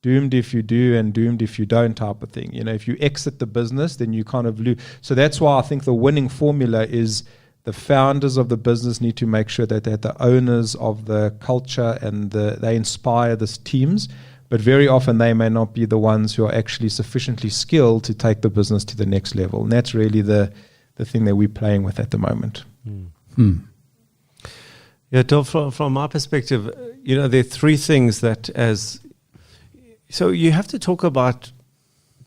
doomed if you do and doomed if you don't type of thing. If you exit the business, then you kind of lose. So that's why I think the winning formula is the founders of the business need to make sure that they're the owners of the culture and they inspire these teams. But very often they may not be the ones who are actually sufficiently skilled to take the business to the next level. And that's really the thing that we're playing with at the moment.
Yeah, Dov, from my perspective, there are three things that so you have to talk about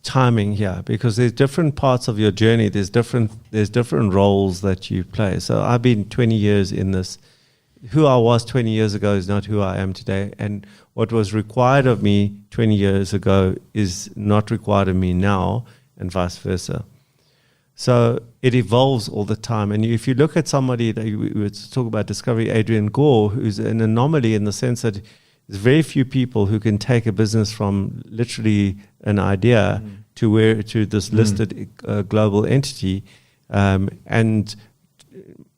timing here, because there's different parts of your journey. There's different roles that you play. So I've been 20 years in this. Who I was 20 years ago is not who I am today. And what was required of me 20 years ago is not required of me now, and vice versa. So it evolves all the time. And if you look at somebody that we were talking about, Discovery, Adrian Gore, who's an anomaly in the sense that there's very few people who can take a business from literally an idea to this listed global entity and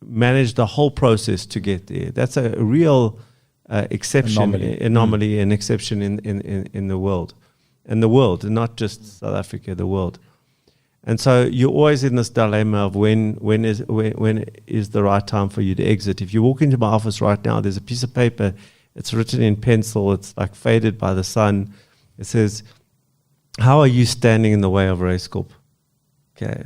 manage the whole process to get there. That's a real anomaly and exception in the world, and not just South Africa, the world. And so you're always in this dilemma of when is the right time for you to exit. If you walk into my office right now, there's a piece of paper. It's written in pencil. It's like faded by the sun. It says, "How are you standing in the way of Raizcorp?" Okay.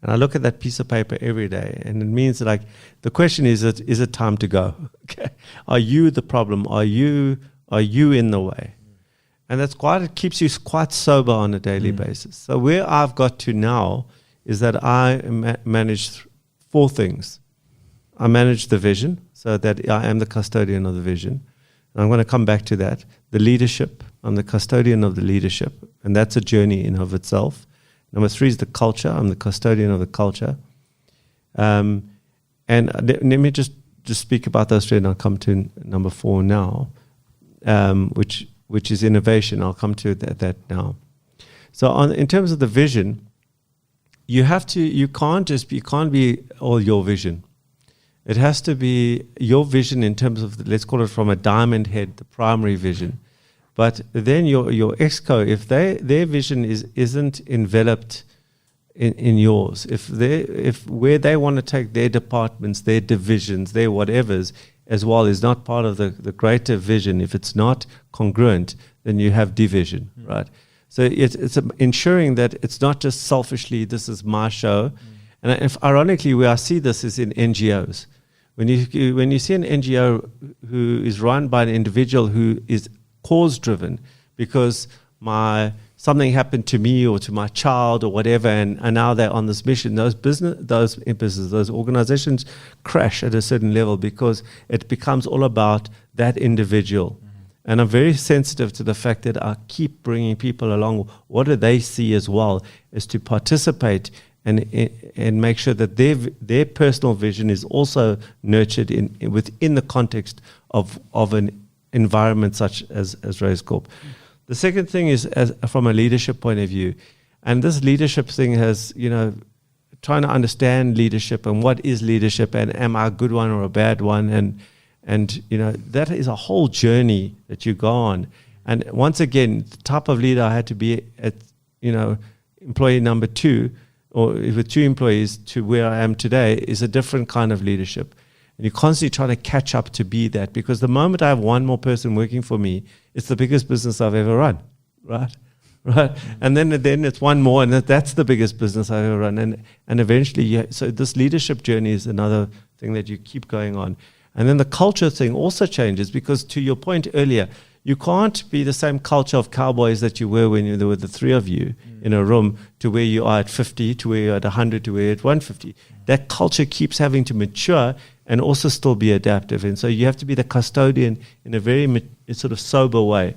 And I look at that piece of paper every day, and it means like the question is it time to go? Okay. Are you the problem? Are you in the way? And it keeps you quite sober on a daily basis. So where I've got to now is that I manage four things. I manage the vision, so that I am the custodian of the vision. And I'm going to come back to that. The leadership, I'm the custodian of the leadership, and that's a journey in of itself. Number 3 is the culture. I'm the custodian of the culture. And let me just speak about those three, and I'll come to number 4 now, which is innovation. I'll come to that now. So in terms of the vision, you can't be all your vision. It has to be your vision in terms of, let's call it from a diamond head, the primary vision. But then your exco, if their vision isn't enveloped in yours, if where they want to take their departments, their divisions, their whatevers as well is not part of the greater vision, if it's not congruent, then you have division, right? So it's ensuring that it's not just selfishly, this is my show. And ironically, where I see this is in NGOs. When you see an NGO who is run by an individual who is cause-driven, because something happened to me or to my child or whatever, and now they're on this mission, those businesses, those organizations crash at a certain level because it becomes all about that individual. And I'm very sensitive to the fact that I keep bringing people along. What do they see as well as to participate and make sure that their personal vision is also nurtured within the context of an environment such as Raizcorp. The second thing is from a leadership point of view, and this leadership thing has, trying to understand leadership and what is leadership and am I a good one or a bad one, and that is a whole journey that you go on. And once again, the type of leader I had to be at, employee number 2, or with 2 employees, to where I am today is a different kind of leadership. And you're constantly trying to catch up to be that, because the moment I have one more person working for me, it's the biggest business I've ever run, right? And then it's one more, and that's the biggest business I've ever run. And eventually, so this leadership journey is another thing that you keep going on. And then the culture thing also changes, because to your point earlier, you can't be the same culture of cowboys that you were when there were the 3 of you in a room to where you are at 50, to where you're at 100, to where you're at 150. That culture keeps having to mature and also still be adaptive. And so you have to be the custodian in a very sort of sober way.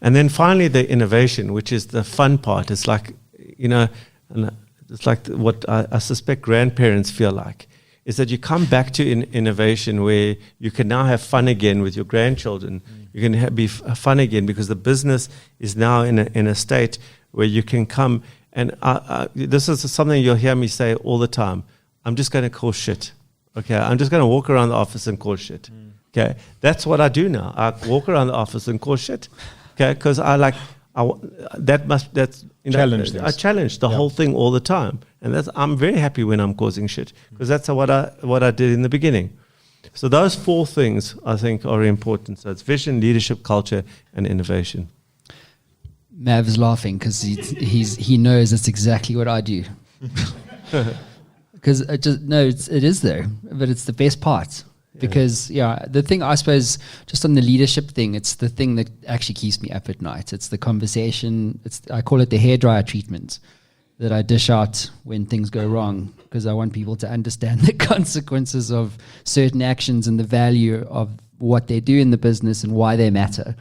And then finally, the innovation, which is the fun part. It's like, it's like what I suspect grandparents feel like, is that you come back to innovation where you can now have fun again with your grandchildren. You can be fun again because the business is now in a state where you can come. And this is something you'll hear me say all the time. I'm just going to call shit. Okay, I'm just going to walk around the office and call shit. Okay, that's what I do now. I walk around the office and call shit. Okay, because I challenge the whole thing all the time, and I'm very happy when I'm causing shit, because that's what I did in the beginning. So those 4 things I think are important. So it's vision, leadership, culture, and innovation.
Mav is laughing because he knows that's exactly what I do. Because it is there, but it's the best part. Because the thing, I suppose, just on the leadership thing, it's the thing that actually keeps me up at night. It's the conversation. I call it the hairdryer treatment that I dish out when things go wrong, because I want people to understand the consequences of certain actions and the value of what they do in the business and why they matter.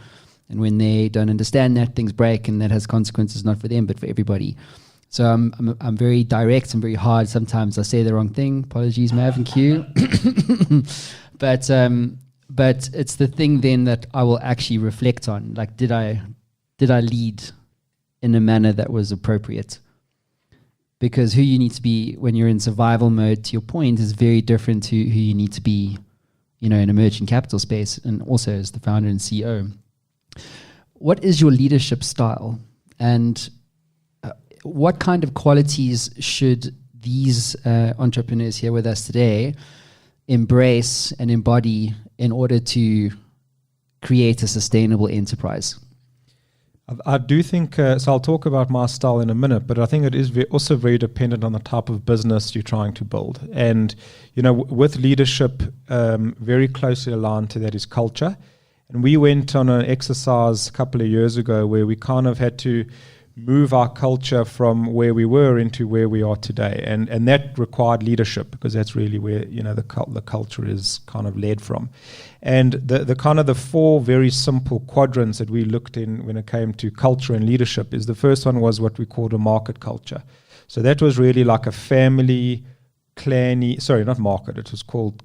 And when they don't understand that, things break, and that has consequences not for them but for everybody. So I'm very direct and very hard. Sometimes I say the wrong thing. Apologies, Mav and Q. But it's the thing then that I will actually reflect on. Like, did I lead in a manner that was appropriate? Because who you need to be when you're in survival mode, to your point, is very different to who you need to be, in emerging capital space, and also as the founder and CEO. What is your leadership style, and what kind of qualities should these entrepreneurs here with us today embrace and embody in order to create a sustainable enterprise?
I do think, so I'll talk about my style in a minute, but I think it is also very dependent on the type of business you're trying to build. And, with leadership, very closely aligned to that is culture. And we went on an exercise a couple of years ago where we kind of had to move our culture from where we were into where we are today. And that required leadership, because that's really where, the culture is kind of led from. And the kind of the 4 very simple quadrants that we looked in when it came to culture and leadership is, the first one was what we called a market culture. So that was really like a family, not market, it was called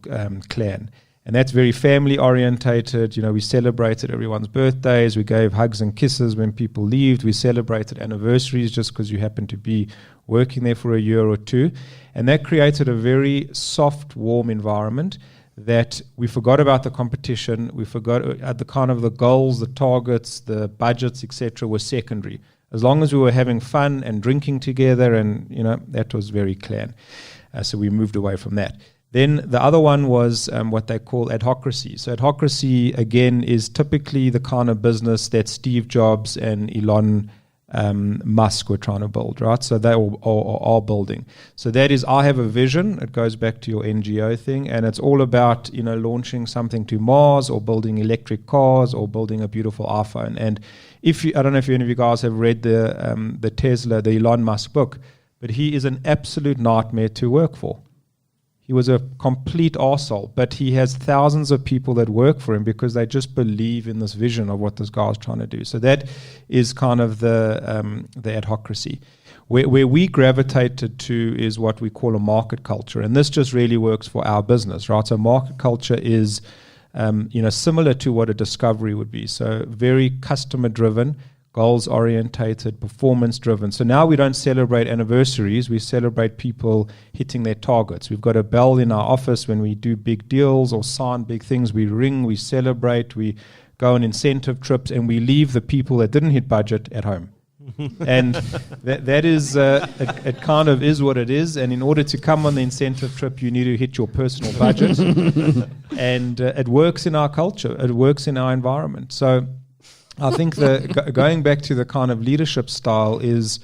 clan. And that's very family orientated. We celebrated everyone's birthdays. We gave hugs and kisses when people leaved. We celebrated anniversaries just because you happened to be working there for a year or 2. And that created a very soft, warm environment that we forgot about the competition. We forgot at the kind of the goals, the targets, the budgets, etc. were secondary. As long as we were having fun and drinking together, and that was very clan. So we moved away from that. Then the other one was what they call adhocracy. So adhocracy, again, is typically the kind of business that Steve Jobs and Elon Musk were trying to build, right? So they are building. So that is, I have a vision. It goes back to your NGO thing, and it's all about launching something to Mars, or building electric cars, or building a beautiful iPhone. And I don't know if any of you guys have read the Tesla, the Elon Musk book, but he is an absolute nightmare to work for. He was a complete arsehole, but he has thousands of people that work for him because they just believe in this vision of what this guy's trying to do. So that is kind of the adhocracy. Where we gravitated to is what we call a market culture, and this just really works for our business, right? So market culture is, similar to what a discovery would be. So very customer driven, goals orientated, performance driven. So now we don't celebrate anniversaries, we celebrate people hitting their targets. We've got a bell in our office when we do big deals or sign big things. We ring, we celebrate, we go on incentive trips, and we leave the people that didn't hit budget at home. And that is, it kind of is what it is. And in order to come on the incentive trip, you need to hit your personal budget. And it works in our culture. It works in our environment. So I think going back to the kind of leadership style is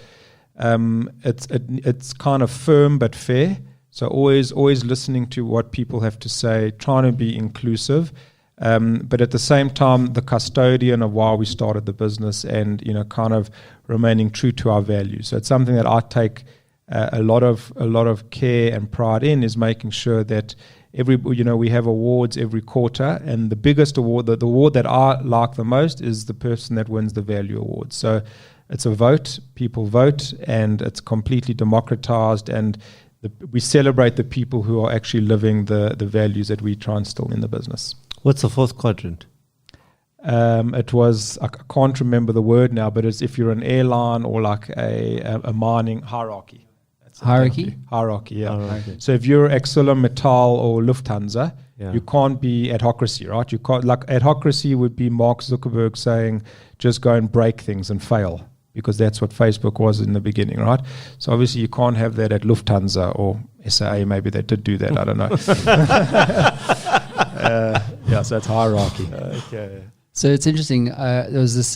it's kind of firm but fair. So always listening to what people have to say, trying to be inclusive, but at the same time the custodian of why we started the business, and kind of remaining true to our values. So it's something that I take a lot of care and pride in, is making sure that we have awards every quarter, and the biggest award, the award that I like the most, is the person that wins the value award. So it's a vote, people vote, and it's completely democratized, and we celebrate the people who are actually living the values that we try and instill in the business.
What's the fourth quadrant?
It was, I can't remember the word now, but it's if you're an airline or like a mining hierarchy.
Hierarchy?
Hierarchy, yeah.
Hierarchy.
So if you're ArcelorMittal or Lufthansa,
Yeah.
you can't be adhocracy, right? You can't, like adhocracy would be Mark Zuckerberg saying, just go and break things and fail, because that's what Facebook was in the beginning, right? So obviously you can't have that at Lufthansa or SAA. Maybe they did do that, I don't know. So it's hierarchy.
Okay.
So it's interesting. There was this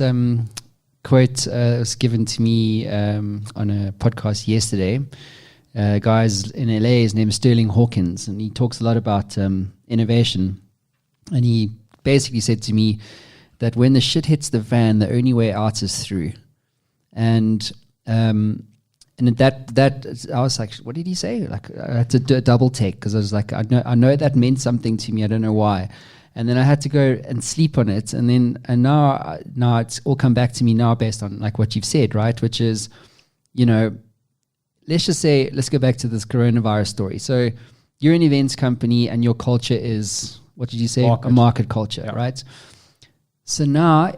quote that was given to me on a podcast yesterday. Guys in LA, his name is Sterling Hawkins, and he talks a lot about innovation. And he basically said to me that when the shit hits the fan, the only way out is through. And that I was like, what did he say? Like I had to do a double take, because I was like, I know that meant something to me. I don't know why. And then I had to go and sleep on it. And now it's all come back to me now based on like what you've said, right? Which is, let's just say, let's go back to this coronavirus story. So you're an events company and your culture is, what did you say? A market culture, yeah. Right? So now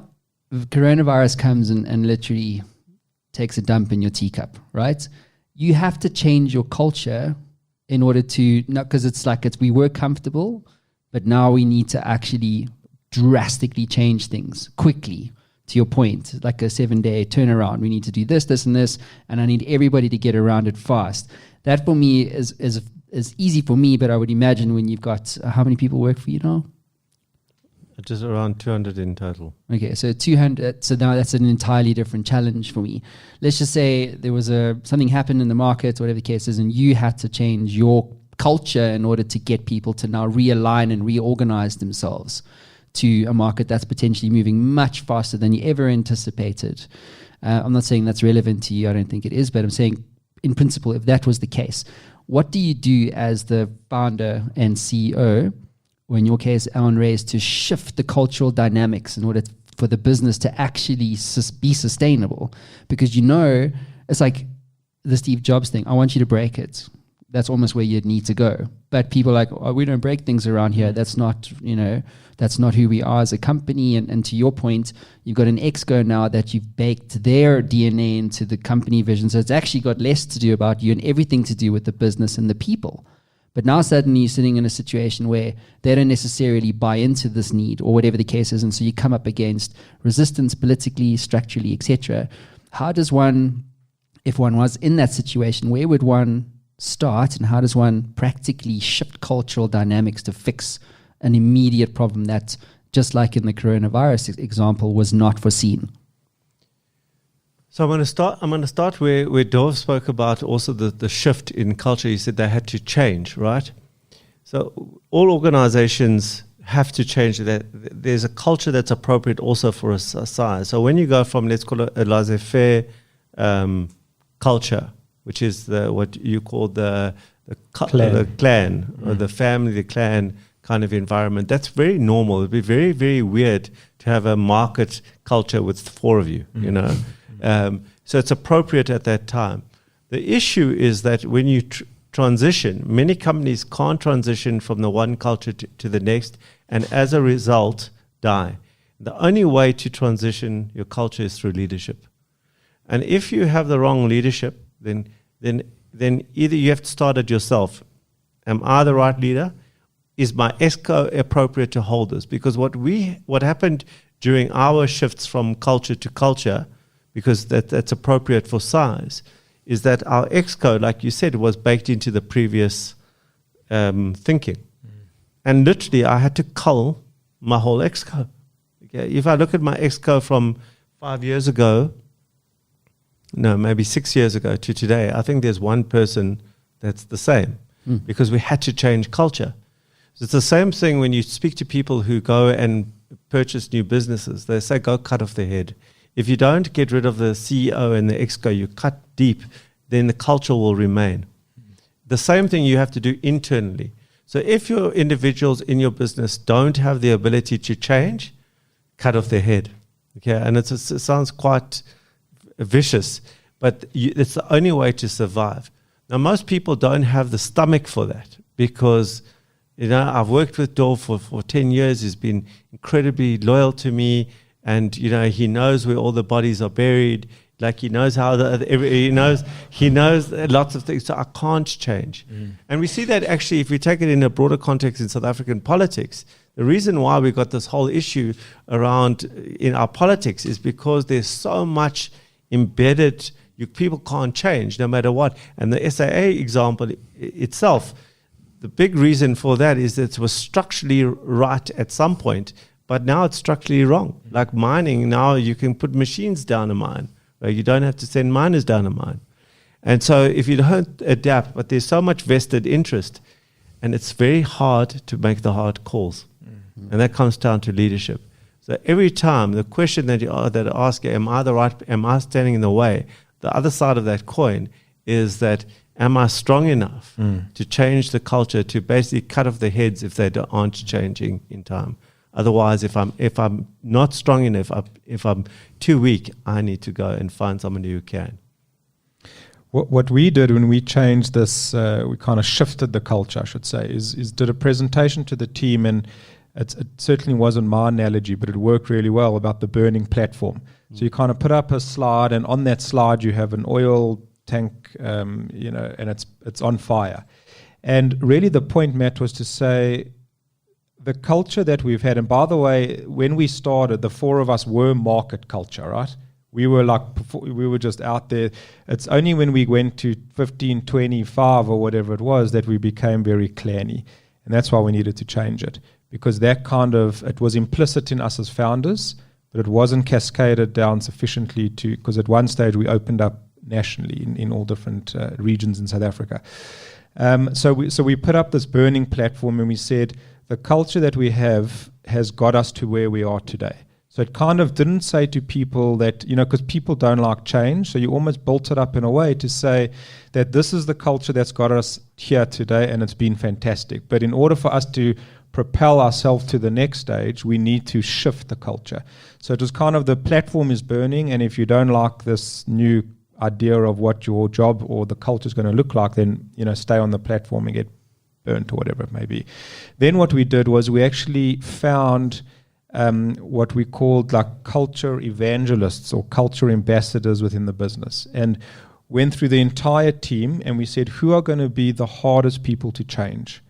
coronavirus comes and literally takes a dump in your teacup, right? You have to change your culture in order to, not because we were comfortable, but now we need to actually drastically change things quickly, to your point, like a 7-day turnaround. We need to do this, this, and this, and I need everybody to get around it fast. That for me is easy for me, but I would imagine when you've got, how many people work for you now?
Just around 200 in total.
Okay, so 200. So now that's an entirely different challenge for me. Let's just say there was something happened in the market, whatever the case is, and you had to change your culture in order to get people to now realign and reorganize themselves to a market that's potentially moving much faster than you ever anticipated. I'm not saying that's relevant to you. I don't think it is, but I'm saying in principle, if that was the case, what do you do as the founder and CEO, or in your case, Allon Raiz, to shift the cultural dynamics in order for the business to actually be sustainable? Because it's like the Steve Jobs thing. I want you to break it. That's almost where you'd need to go. But people are like, oh, we don't break things around here. That's not who we are as a company. And to your point, you've got an exco now that you've baked their DNA into the company vision. So it's actually got less to do about you and everything to do with the business and the people. But now suddenly you're sitting in a situation where they don't necessarily buy into this need or whatever the case is. And so you come up against resistance politically, structurally, etc. How does one, if one was in that situation, where would one start, and how does one practically shift cultural dynamics to fix an immediate problem that, just like in the coronavirus example, was not foreseen?
So I'm going to start where Dov spoke about also the shift in culture. He said they had to change, right? So all organizations have to change that. There's a culture that's appropriate also for a size. So when you go from, let's call it a laissez-faire culture, which is what you call the clan or the family, the clan kind of environment. That's very normal. It'd be very, very weird to have a market culture with 4 of you, you know. So it's appropriate at that time. The issue is that when you transition, many companies can't transition from the one culture to the next, and as a result, die. The only way to transition your culture is through leadership. And if you have the wrong leadership, then either you have to start it yourself. Am I the right leader? Is my ExCo appropriate to hold this? Because what happened during our shifts from culture to culture, because that's appropriate for size, is that our ExCo, like you said, was baked into the previous thinking. And literally, I had to cull my whole ExCo. Okay? If I look at my ExCo from 5 years ago, no, maybe 6 years ago to today, I think there's one person that's the same because we had to change culture. So it's the same thing when you speak to people who go and purchase new businesses. They say, go cut off their head. If you don't get rid of the CEO and the ExCo, you cut deep, then the culture will remain. The same thing you have to do internally. So if your individuals in your business don't have the ability to change, cut off their head. Okay, and it sounds quite vicious, but it's the only way to survive. Now, most people don't have the stomach for that because, you know, I've worked with Dov for 10 years. He's been incredibly loyal to me, and, you know, he knows where all the bodies are buried. Like he knows how he knows lots of things. So I can't change. And we see that actually, if we take it in a broader context in South African politics, the reason why we got this whole issue around in our politics is because there's so much embedded. People can't change no matter what. And the SAA example itself, the big reason for that is that it was structurally right at some point, but now it's structurally wrong. Like mining, now you can put machines down a mine. Right? You don't have to send miners down a mine. And so if you don't adapt, but there's so much vested interest, and it's very hard to make the hard calls. And that comes down to leadership. So every time the question that you ask, am I standing in the way? The other side of that coin is that, am I strong enough to change the culture, to basically cut off the heads if they aren't changing in time? Otherwise, if I'm not strong enough, if I'm too weak, I need to go and find somebody who can.
What we did when we changed this, we kind of shifted the culture, I should say, is did a presentation to the team, and it certainly wasn't my analogy, but it worked really well, about the burning platform. So you kind of put up a slide, and on that slide you have an oil tank, and it's on fire. And really the point, Matt, was to say the culture that we've had, and by the way, when we started, the 4 of us were market culture, right? We were just out there. It's only when we went to 15, 25 or whatever it was that we became very clanny. And that's why we needed to change it, because it was implicit in us as founders, but it wasn't cascaded down sufficiently because at one stage we opened up nationally in all different regions in South Africa. So we put up this burning platform, and we said the culture that we have has got us to where we are today. So it kind of didn't say to people that, because people don't like change, so you almost built it up in a way to say that this is the culture that's got us here today, and it's been fantastic. But in order for us to propel ourselves to the next stage, we need to shift the culture. So it was kind of, the platform is burning, and if you don't like this new idea of what your job or the culture is going to look like, then stay on the platform and get burnt or whatever it may be. Then what we did was we actually found what we called like culture evangelists or culture ambassadors within the business, and went through the entire team, and we said, who are going to be the hardest people to change?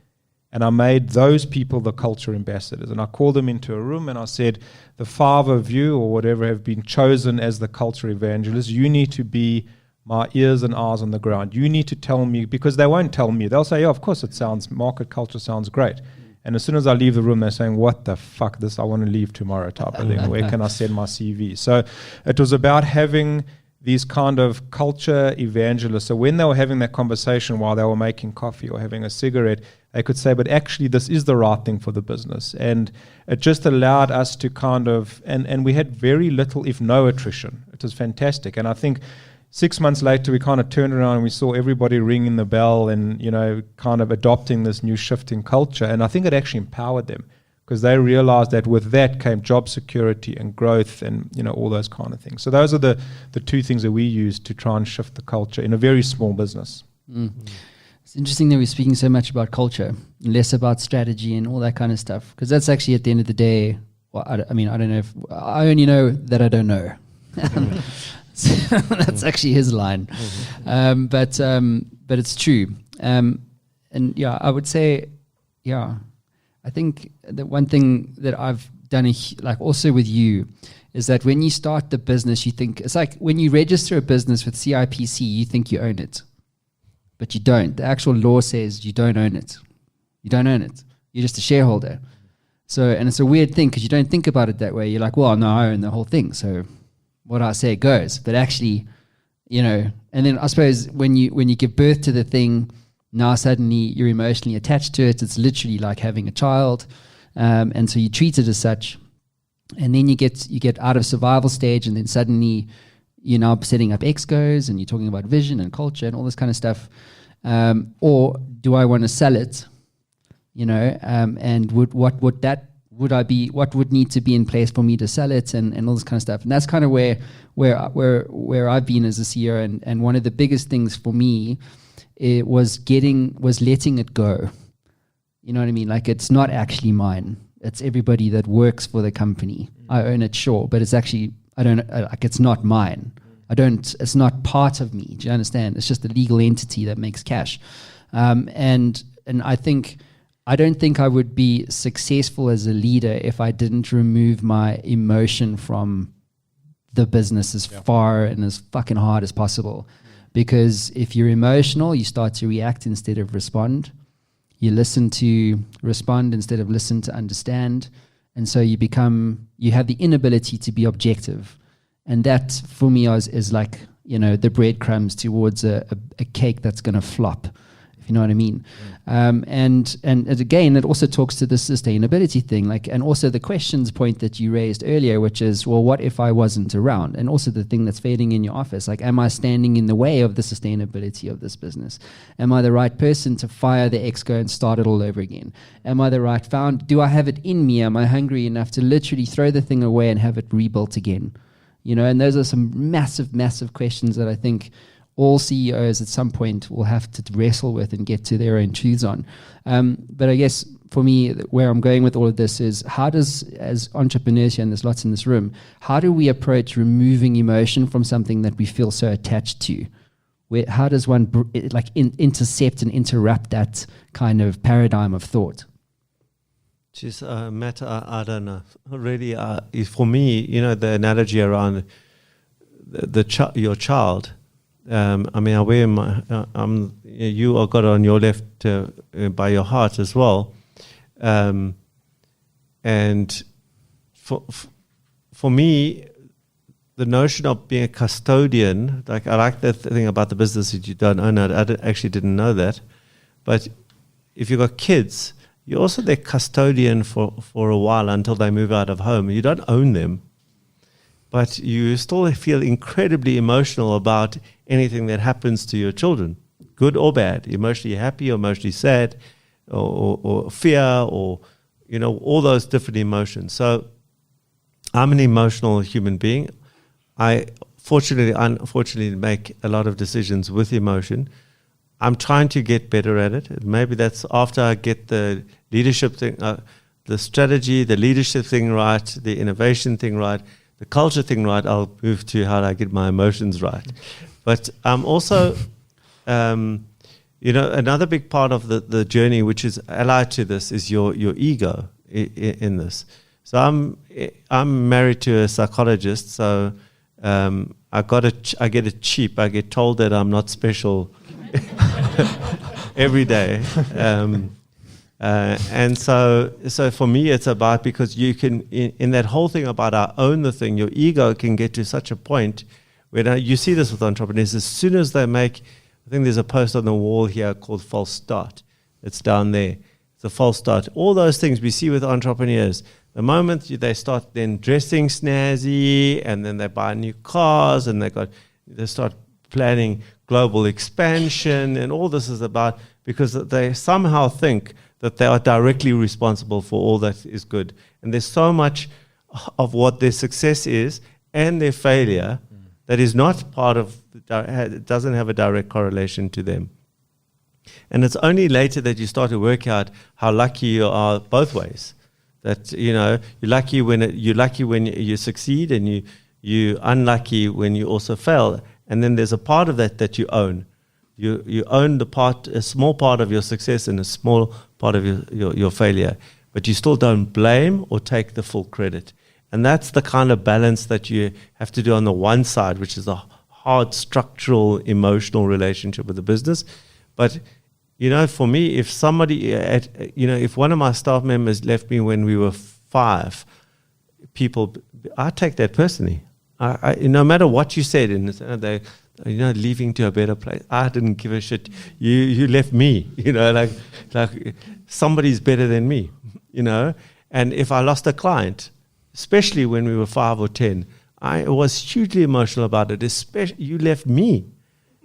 And I made those people the culture ambassadors, and I called them into a room, and I said, the 5 of you or whatever have been chosen as the culture evangelists. You need to be my ears and eyes on the ground. You need to tell me, because they won't tell me. They'll say, yeah, of course market culture sounds great. And as soon as I leave the room, they're saying, what the fuck, I want to leave tomorrow type of thing. Where can I send my CV? So it was about having these kind of culture evangelists. So when they were having that conversation while they were making coffee or having a cigarette, they could say, but actually this is the right thing for the business. And it just allowed us to kind of, and we had very little, if no attrition. It was fantastic. And I think, 6 months later, we kind of turned around and we saw everybody ringing the bell and, kind of adopting this new shift in culture. And I think it actually empowered them because they realized that with that came job security and growth and, all those kind of things. So those are the two things that we use to try and shift the culture in a very small business.
It's interesting that we're speaking so much about culture, less about strategy and all that kind of stuff, because that's actually at the end of the day, well, I don't know if I only know that I don't know. So that's actually his line. But it's true. And yeah, I would say, I think that one thing that I've done, like also with you, is that when you start the business, you think, it's like when you register a business with CIPC, you think you own it. But you don't. The actual law says you don't own it. You don't own it. You're just a shareholder. So, and it's a weird thing because you don't think about it that way. You're like, well, no, I own the whole thing. So what I say goes. But actually, and then I suppose when you give birth to the thing, now suddenly you're emotionally attached to it. It's literally like having a child. And so you treat it as such. And then you get out of survival stage, and then suddenly you're now setting up excos and you're talking about vision and culture and all this kind of stuff. Or do I want to sell it? And what would need to be in place for me to sell it and all this kind of stuff. And that's kind of where I've been as a CEO. And one of the biggest things for me was letting it go. You know what I mean? Like, it's not actually mine. It's everybody that works for the company. I own it, sure, but it's actually, it's not mine. It's not part of me. Do you understand? It's just a legal entity that makes cash. And I don't think I would be successful as a leader if I didn't remove my emotion from the business as far and as fucking hard as possible. Because if you're emotional, you start to react instead of respond. You listen to respond instead of listen to understand. And so you have the inability to be objective. And that for me is like, the breadcrumbs towards a cake that's going to flop, if you know what I mean. And again, it also talks to the sustainability thing, and also the questions point that you raised earlier, which is, well, what if I wasn't around? And also the thing that's fading in your office, like, am I standing in the way of the sustainability of this business? Am I the right person to fire the exco and start it all over again? Am I the right founder? Do I have it in me? Am I hungry enough to literally throw the thing away and have it rebuilt again? And those are some massive, massive questions that I think all CEOs at some point will have to wrestle with and get to their own truths on. But I guess for me, where I'm going with all of this is, how does, as entrepreneurs here, and there's lots in this room, how do we approach removing emotion from something that we feel so attached to? How does one intercept and interrupt that kind of paradigm of thought?
Matt, I don't know. Really, for me, the analogy around your child. I wear my. You are got on your left by your heart as well, and for me, the notion of being a custodian, I like that thing about the business that you don't own it. Actually didn't know that, but if you've got kids, you're also their custodian for a while until they move out of home. You don't own them, but you still feel incredibly emotional about anything that happens to your children, good or bad, emotionally happy or emotionally sad, or fear, or all those different emotions. So I'm an emotional human being. I unfortunately make a lot of decisions with emotion. I'm trying to get better at it. Maybe that's after I get the leadership thing, the strategy, the leadership thing right, the innovation thing right, the culture thing right, I'll move to how do I get my emotions right. But I'm also, another big part of the journey, which is allied to this, is your ego in this. So I'm married to a psychologist, so I get it cheap. I get told that I'm not special every day. And so for me, it's about, because you can, in that whole thing about I own the thing, your ego can get to such a point where you see this with entrepreneurs. As soon as they make, I think there's a post on the wall here called false start. It's down there. It's a false start. All those things we see with entrepreneurs. The moment they start then dressing snazzy, and then they buy new cars, and they start planning global expansion, and all this is about because they somehow think that they are directly responsible for all that is good. And there's so much of what their success is and their failure that is not part of, it doesn't have a direct correlation to them. And it's only later that you start to work out how lucky you are both ways. That, you're lucky when you succeed, and you're unlucky when you also fail. And then there's a part of that you own. You own a small part of your success and a small part of your failure. But you still don't blame or take the full credit. And that's the kind of balance that you have to do on the one side, which is a hard structural, emotional relationship with the business. But, for me, if somebody, if one of my staff members left me when we were 5 people, I take that personally. I no matter what you said, and they, leaving to a better place, I didn't give a shit. You left me, like somebody's better than me, And if I lost a client, especially when we were 5 or 10, I was hugely emotional about it. Especially, you left me,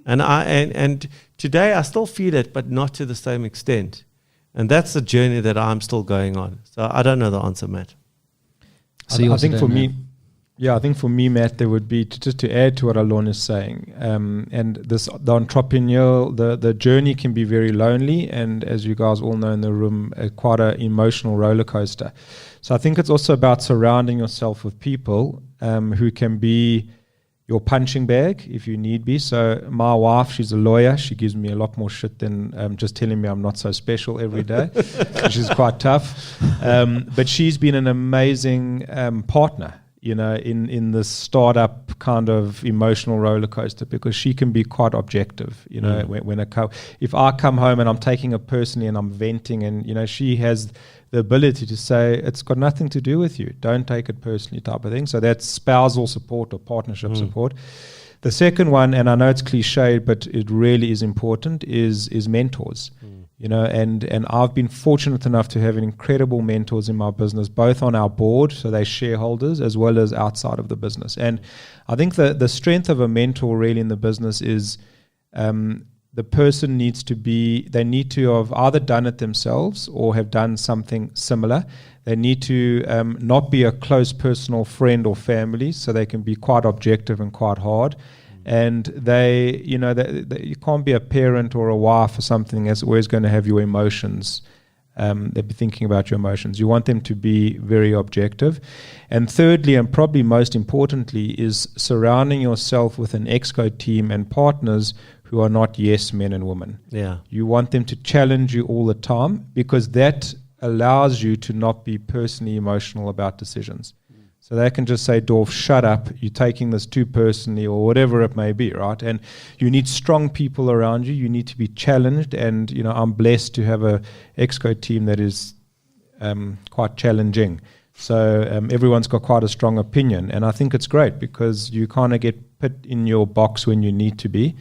and today I still feel it, but not to the same extent. And that's the journey that I'm still going on. So I don't know the answer, Matt.
So I think for me, Matt, there would be just to add to what Allon is saying, and the entrepreneurial, the journey can be very lonely, and as you guys all know in the room, quite an emotional roller coaster. So I think it's also about surrounding yourself with people who can be your punching bag if you need be. So my wife, she's a lawyer. She gives me a lot more shit than just telling me I'm not so special every day, which is quite tough. But she's been an amazing partner, in this startup kind of emotional roller coaster, because she can be quite objective, if I come home and I'm taking it personally and I'm venting, and, she has the ability to say, it's got nothing to do with you, don't take it personally, type of thing. So that's spousal support or partnership support. The second one, and I know it's cliched, but it really is important, is mentors. And I've been fortunate enough to have incredible mentors in my business, both on our board, so they're shareholders, as well as outside of the business. And I think the strength of a mentor really in the business is the person they need to have either done it themselves or have done something similar. They need to not be a close personal friend or family, so they can be quite objective and quite hard. And you can't be a parent or a wife or something that's always going to have your emotions. They'll be thinking about your emotions. You want them to be very objective. And thirdly, and probably most importantly, is surrounding yourself with an exco team and partners who are not yes men and women.
Yeah.
You want them to challenge you all the time, because that allows you to not be personally emotional about decisions. So they can just say, Dov, shut up, you're taking this too personally, or whatever it may be, right? And you need strong people around you. You need to be challenged. And, I'm blessed to have a exco team that is quite challenging. So everyone's got quite a strong opinion. And I think it's great, because you kind of get put in your box when you need to be.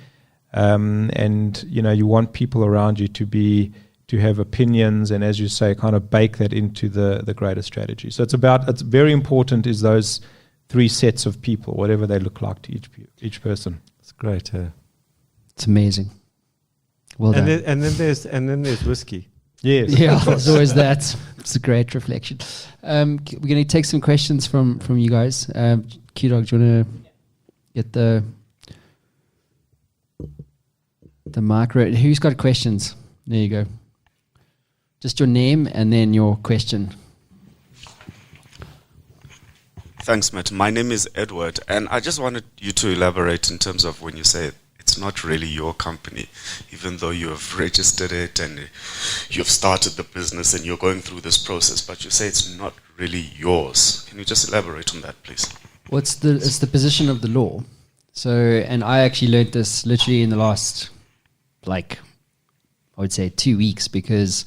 And, you want people around you to have opinions, and as you say, kind of bake that into the greater strategy. So it's very important is those 3 sets of people, whatever they look like to each person.
It's great.
It's amazing. Well done.
And then there's whiskey.
Yes.
Yeah, there's always that. It's a great reflection. We're going to take some questions from you guys. Q-Dog, do you want to get the mic? Who's got questions? There you go. Just your name and then your question.
Thanks, Matt. My name is Edward, and I just wanted you to elaborate in terms of when you say it's not really your company, even though you have registered it and you've started the business and you're going through this process, but you say it's not really yours. Can you just elaborate on that, please?
Well, it's the position of the law. So, and I actually learned this literally in the last, I would say 2 weeks, because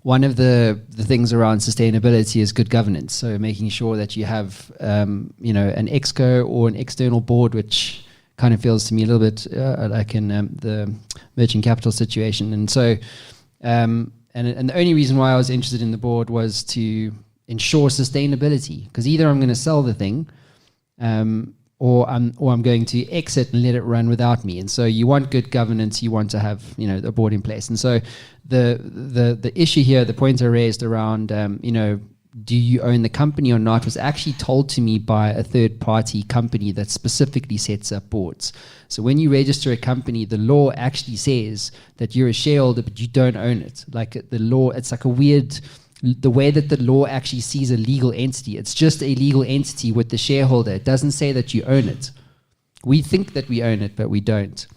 one of the things around sustainability is good governance. So making sure that you have, an exco or an external board, which kind of feels to me a little bit like in the merchant capital situation. And so, and the only reason why I was interested in the board was to ensure sustainability, because either I'm going to sell the thing, or I'm going to exit and let it run without me. And so you want good governance, you want to have, you know, the board in place. And so the issue here, the point I raised around, you know, do you own the company or not, was actually told to me by a third-party company that specifically sets up boards. So when you register a company, the law actually says that you're a shareholder, but you don't own it. Like the law, it's like a weird, the way that the law actually sees a legal entity. It's just a legal entity with the shareholder. It doesn't say that you own it. We think that we own it, but we don't.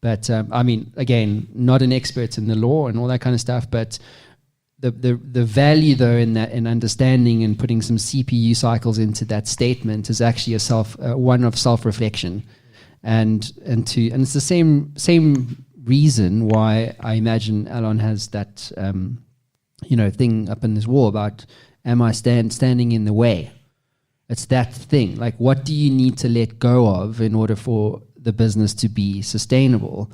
But I mean, again, not an expert in the law and all that kind of stuff, but the value though in that, in understanding and putting some CPU cycles into that statement is actually one of self-reflection, and it's the same reason why I imagine Allon has that thing up in his wall about, am I standing in the way? It's that thing. Like, what do you need to let go of in order for the business to be sustainable?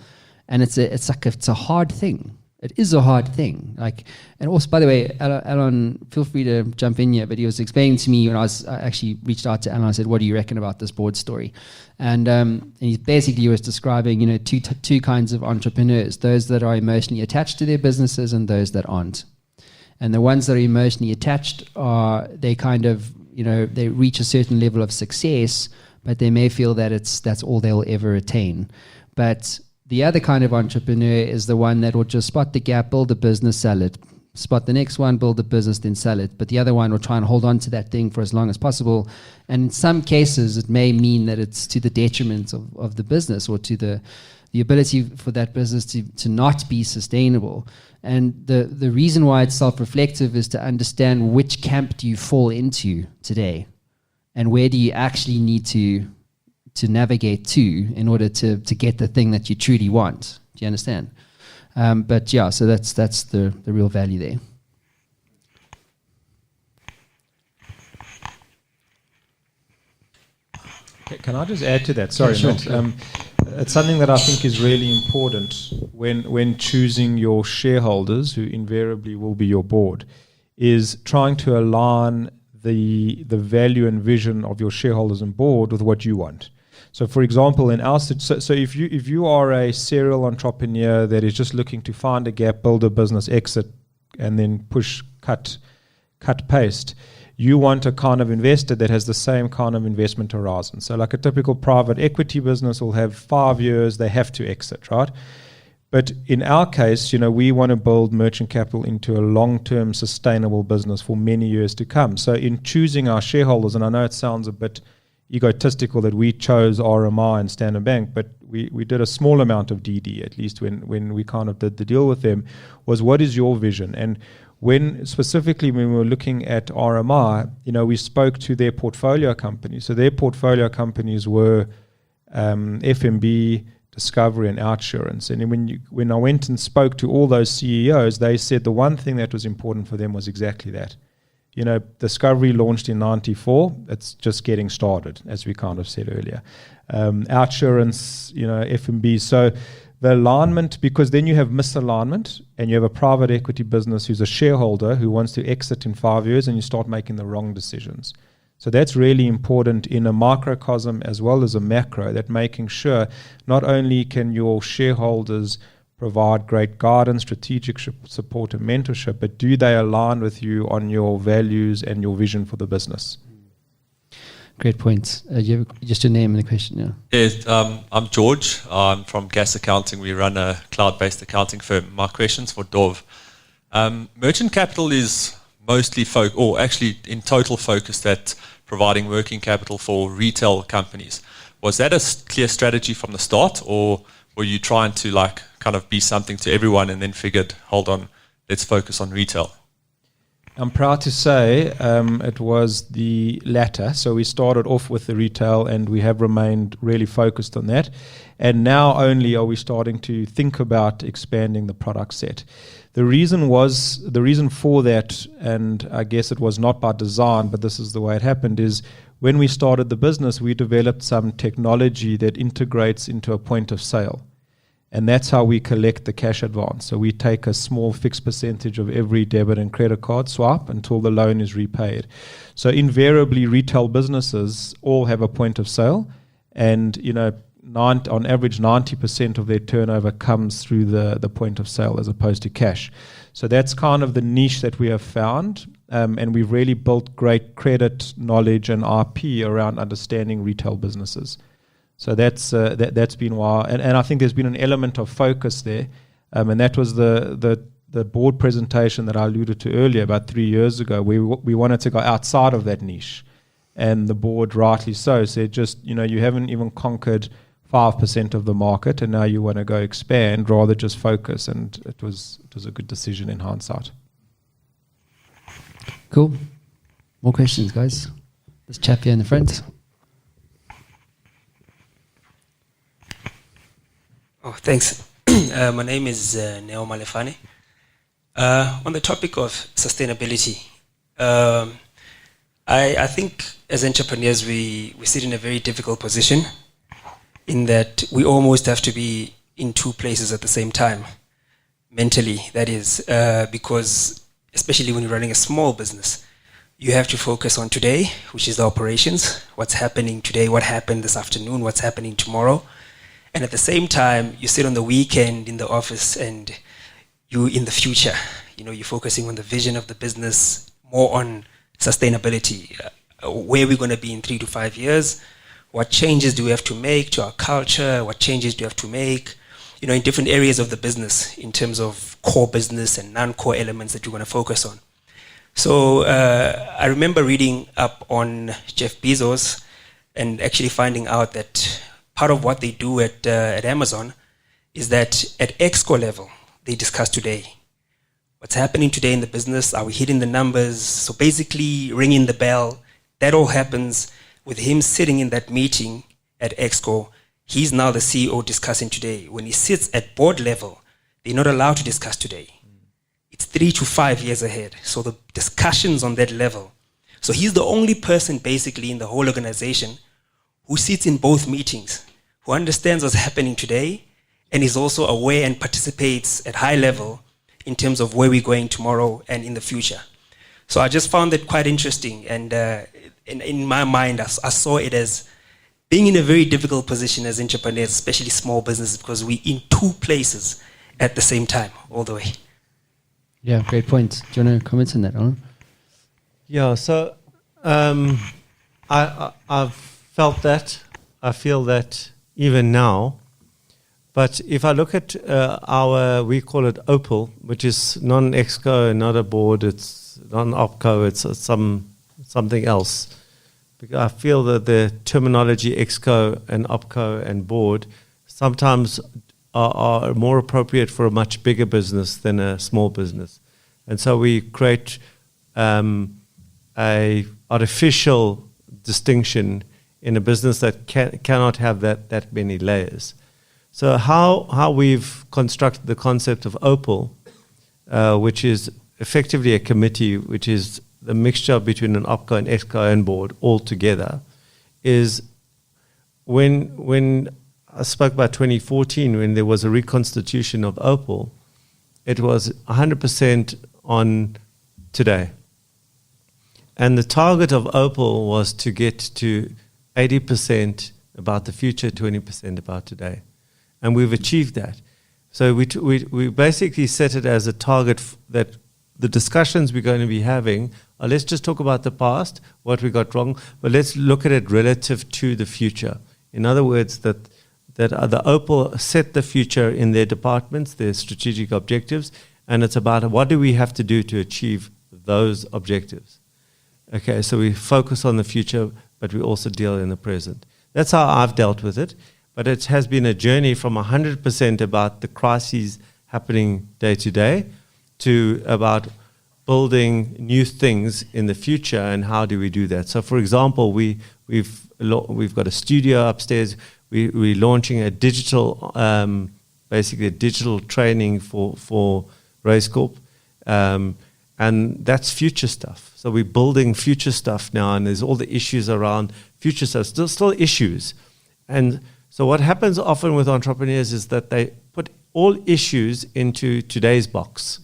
And it's a hard thing. It is a hard thing. Like, and also, by the way, Allon, feel free to jump in here, but he was explaining to me when I actually reached out to Allon, I said, what do you reckon about this board story? And he basically was describing, you know, two kinds of entrepreneurs, those that are emotionally attached to their businesses and those that aren't. And the ones that are emotionally attached they kind of, you know, they reach a certain level of success, but they may feel that that's all they'll ever attain. But the other kind of entrepreneur is the one that will just spot the gap, build a business, sell it. Spot the next one, build a business, then sell it. But the other one will try and hold on to that thing for as long as possible. And in some cases, it may mean that it's to the detriment of the business, or to the ability for that business to not be sustainable. And the reason why it's self-reflective is to understand which camp do you fall into today, and where do you actually need to navigate to in order to get the thing that you truly want. Do you understand? But yeah, so that's the real value there.
Can I just add to that? Sorry,
sure,
Matt.
sure.
It's something that I think is really important when choosing your shareholders, who invariably will be your board, is trying to align the value and vision of your shareholders and board with what you want. So, for example, in our so if you are a serial entrepreneur that is just looking to find a gap, build a business, exit, and then push, cut, paste, you want a kind of investor that has the same kind of investment horizon. So, like a typical private equity business will have 5 years; they have to exit, right? But in our case, you know, we want to build Merchant Capital into a long-term sustainable business for many years to come. So, in choosing our shareholders, and I know it sounds a bit egotistical that we chose RMI and Standard Bank, but we did a small amount of DD, at least when we kind of did the deal with them, was what is your vision? And specifically when we were looking at RMI, you know, we spoke to their portfolio companies. So their portfolio companies were FMB, Discovery, and Outsurance. And when I went and spoke to all those CEOs, they said the one thing that was important for them was exactly that. You know, Discovery launched in 94. It's just getting started, as we kind of said earlier. Outsurance, you know, FMB. So the alignment, because then you have misalignment, and you have a private equity business who's a shareholder who wants to exit in 5 years, and you start making the wrong decisions. So that's really important in a microcosm as well as a macro, that making sure not only can your shareholders provide great guidance, strategic support, and mentorship, but do they align with you on your values and your vision for the business?
Great points. You have just your name and the question, yeah.
Yes, I'm George. I'm from Gas Accounting. We run a cloud-based accounting firm. My question's for Dov. Merchant Capital is mostly actually in total focused at providing working capital for retail companies. Was that a clear strategy from the start, or were you trying to kind of be something to everyone and then figured, hold on, let's focus on retail?
I'm proud to say it was the latter. So we started off with the retail, and we have remained really focused on that. And now only are we starting to think about expanding the product set. The reason for that, and I guess it was not by design, but this is the way it happened, is when we started the business, we developed some technology that integrates into a point of sale. And that's how we collect the cash advance. So we take a small fixed percentage of every debit and credit card swipe until the loan is repaid. So invariably, retail businesses all have a point of sale, And, on average, 90% of their turnover comes through the point of sale as opposed to cash. So that's kind of the niche that we have found. And we've really built great credit knowledge and RP around understanding retail businesses. So that's been why. And I think there's been an element of focus there. And that was the board presentation that I alluded to earlier about 3 years ago. We wanted to go outside of that niche. And the board, rightly so, said you haven't even conquered 5% of the market, and now you want to go expand rather just focus. And it was a good decision in hindsight.
Cool. More questions, guys? This chap here in the front.
Oh, thanks. My name is Neo Malefane. On the topic of sustainability, I think as entrepreneurs we sit in a very difficult position in that we almost have to be in two places at the same time, mentally, that is, because especially when you're running a small business, you have to focus on today, which is the operations, what's happening today, what happened this afternoon, what's happening tomorrow. And at the same time, you sit on the weekend in the office and you in the future, you're focusing on the vision of the business, more on sustainability, where we're going to be in 3 to 5 years, what changes do we have to make to our culture, what changes do we have to make, in different areas of the business in terms of core business and non-core elements that you're going to focus on. So I remember reading up on Jeff Bezos and actually finding out that part of what they do at Amazon is that at Exco level, they discuss today. What's happening today in the business? Are we hitting the numbers? So basically ringing the bell, that all happens with him sitting in that meeting at Exco. He's now the CEO discussing today. When he sits at board level, they're not allowed to discuss today. It's 3 to 5 years ahead. So the discussions on that level. So he's the only person basically in the whole organization who sits in both meetings, who understands what's happening today, and is also aware and participates at high level in terms of where we're going tomorrow and in the future. So I just found that quite interesting. And in my mind, I saw it as being in a very difficult position as entrepreneurs, especially small businesses, because we're in two places at the same time, all the way.
Yeah, great point. Do you want to comment on that, Allon?
Yeah, so I've felt that. I feel that even now. But if I look at we call it Opal, which is non-exco, not a board, it's non-opco, it's something else. Because I feel that the terminology exco and opco and board sometimes are more appropriate for a much bigger business than a small business. And so we create a artificial distinction in a business that cannot have that many layers. So how we've constructed the concept of Opal, which is effectively a committee, which is the mixture between an opco and exco and board all together, is when I spoke about 2014, when there was a reconstitution of Opal, it was 100% on today. And the target of Opal was to get to 80% about the future, 20% about today. And we've achieved that. So we basically set it as a target that the discussions we're going to be having are, let's just talk about the past, what we got wrong, but let's look at it relative to the future. In other words, that the Opal set the future in their departments, their strategic objectives, and it's about what do we have to do to achieve those objectives. Okay, so we focus on the future, but we also deal in the present. That's how I've dealt with it. But it has been a journey from 100% about the crises happening day to day to about building new things in the future and how do we do that. So, for example, we've got a studio upstairs. We're launching a digital, basically a digital training for Raizcorp, and that's future stuff. So we're building future stuff now, and there's all the issues around future stuff. Still issues, and so what happens often with entrepreneurs is that they put all issues into today's box.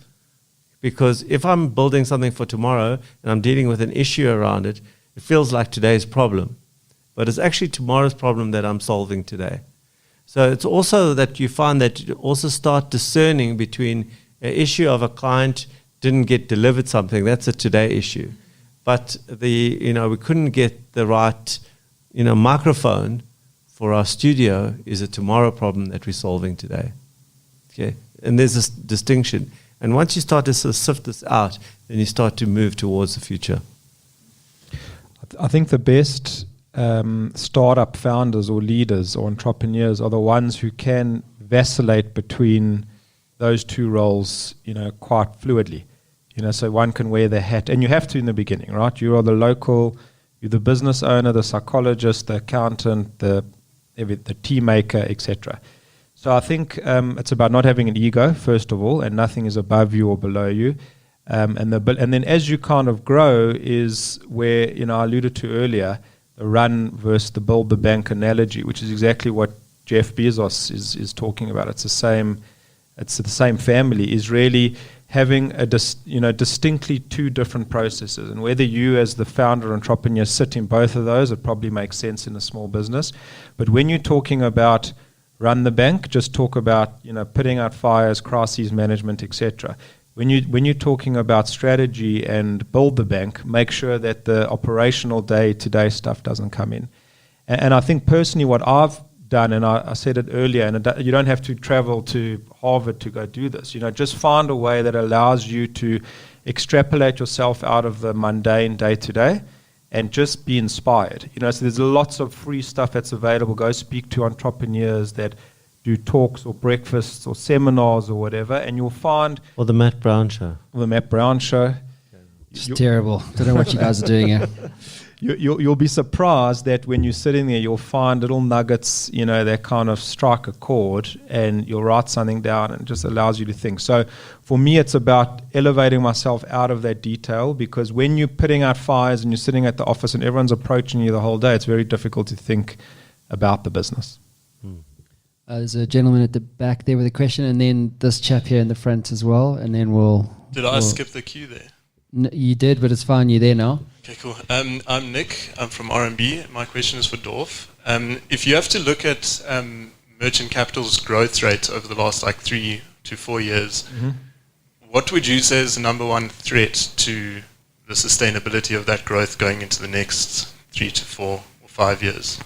Because if I'm building something for tomorrow and I'm dealing with an issue around it, it feels like today's problem. but it's actually tomorrow's problem that I'm solving today. So it's also that you find that you also start discerning between an issue of a client didn't get delivered something, that's a today issue. But we couldn't get the right, microphone for our studio is a tomorrow problem that we're solving today. Okay, and there's this distinction. And once you start to sort of sift this out, then you start to move towards the future.
I think the best startup founders or leaders or entrepreneurs are the ones who can vacillate between those two roles, quite fluidly. So one can wear the hat, and you have to in the beginning, right? You are the local, you're the business owner, the psychologist, the accountant, the tea maker, etc. So I think it's about not having an ego, first of all, and nothing is above you or below you. And then as you kind of grow is where, I alluded to earlier, the run versus the build the bank analogy, which is exactly what Jeff Bezos is talking about. It's the same family, is really having distinctly two different processes. And whether you as the founder entrepreneur sit in both of those, it probably makes sense in a small business. But when you're talking about run the bank, just talk about putting out fires, crises management, etc. When you're talking about strategy and build the bank, make sure that the operational day-to-day stuff doesn't come in. And I think personally what I've done, and I said it earlier, and you don't have to travel to Harvard to go do this. Just find a way that allows you to extrapolate yourself out of the mundane day-to-day and just be inspired. So there's lots of free stuff that's available. Go speak to entrepreneurs that do talks or breakfasts or seminars or whatever, and you'll find...
Or the Matt Brown Show.
It's terrible. Don't know what you guys are doing here.
You'll be surprised that when you're sitting there, you'll find little nuggets, that kind of strike a chord, and you'll write something down, and it just allows you to think. So for me, it's about elevating myself out of that detail, because when you're putting out fires and you're sitting at the office and everyone's approaching you the whole day, it's very difficult to think about the business.
There's a gentleman at the back there with a question, and then this chap here in the front as well, and then we'll...
Did I skip the queue there?
You did, but it's fine. You're there now.
Okay, cool. I'm Nick. I'm from RMB. My question is for Dov. If you have to look at Merchant Capital's growth rate over the last 3 to 4 years, what would you say is the number one threat to the sustainability of that growth going into the next 3 to 4 or 5 years?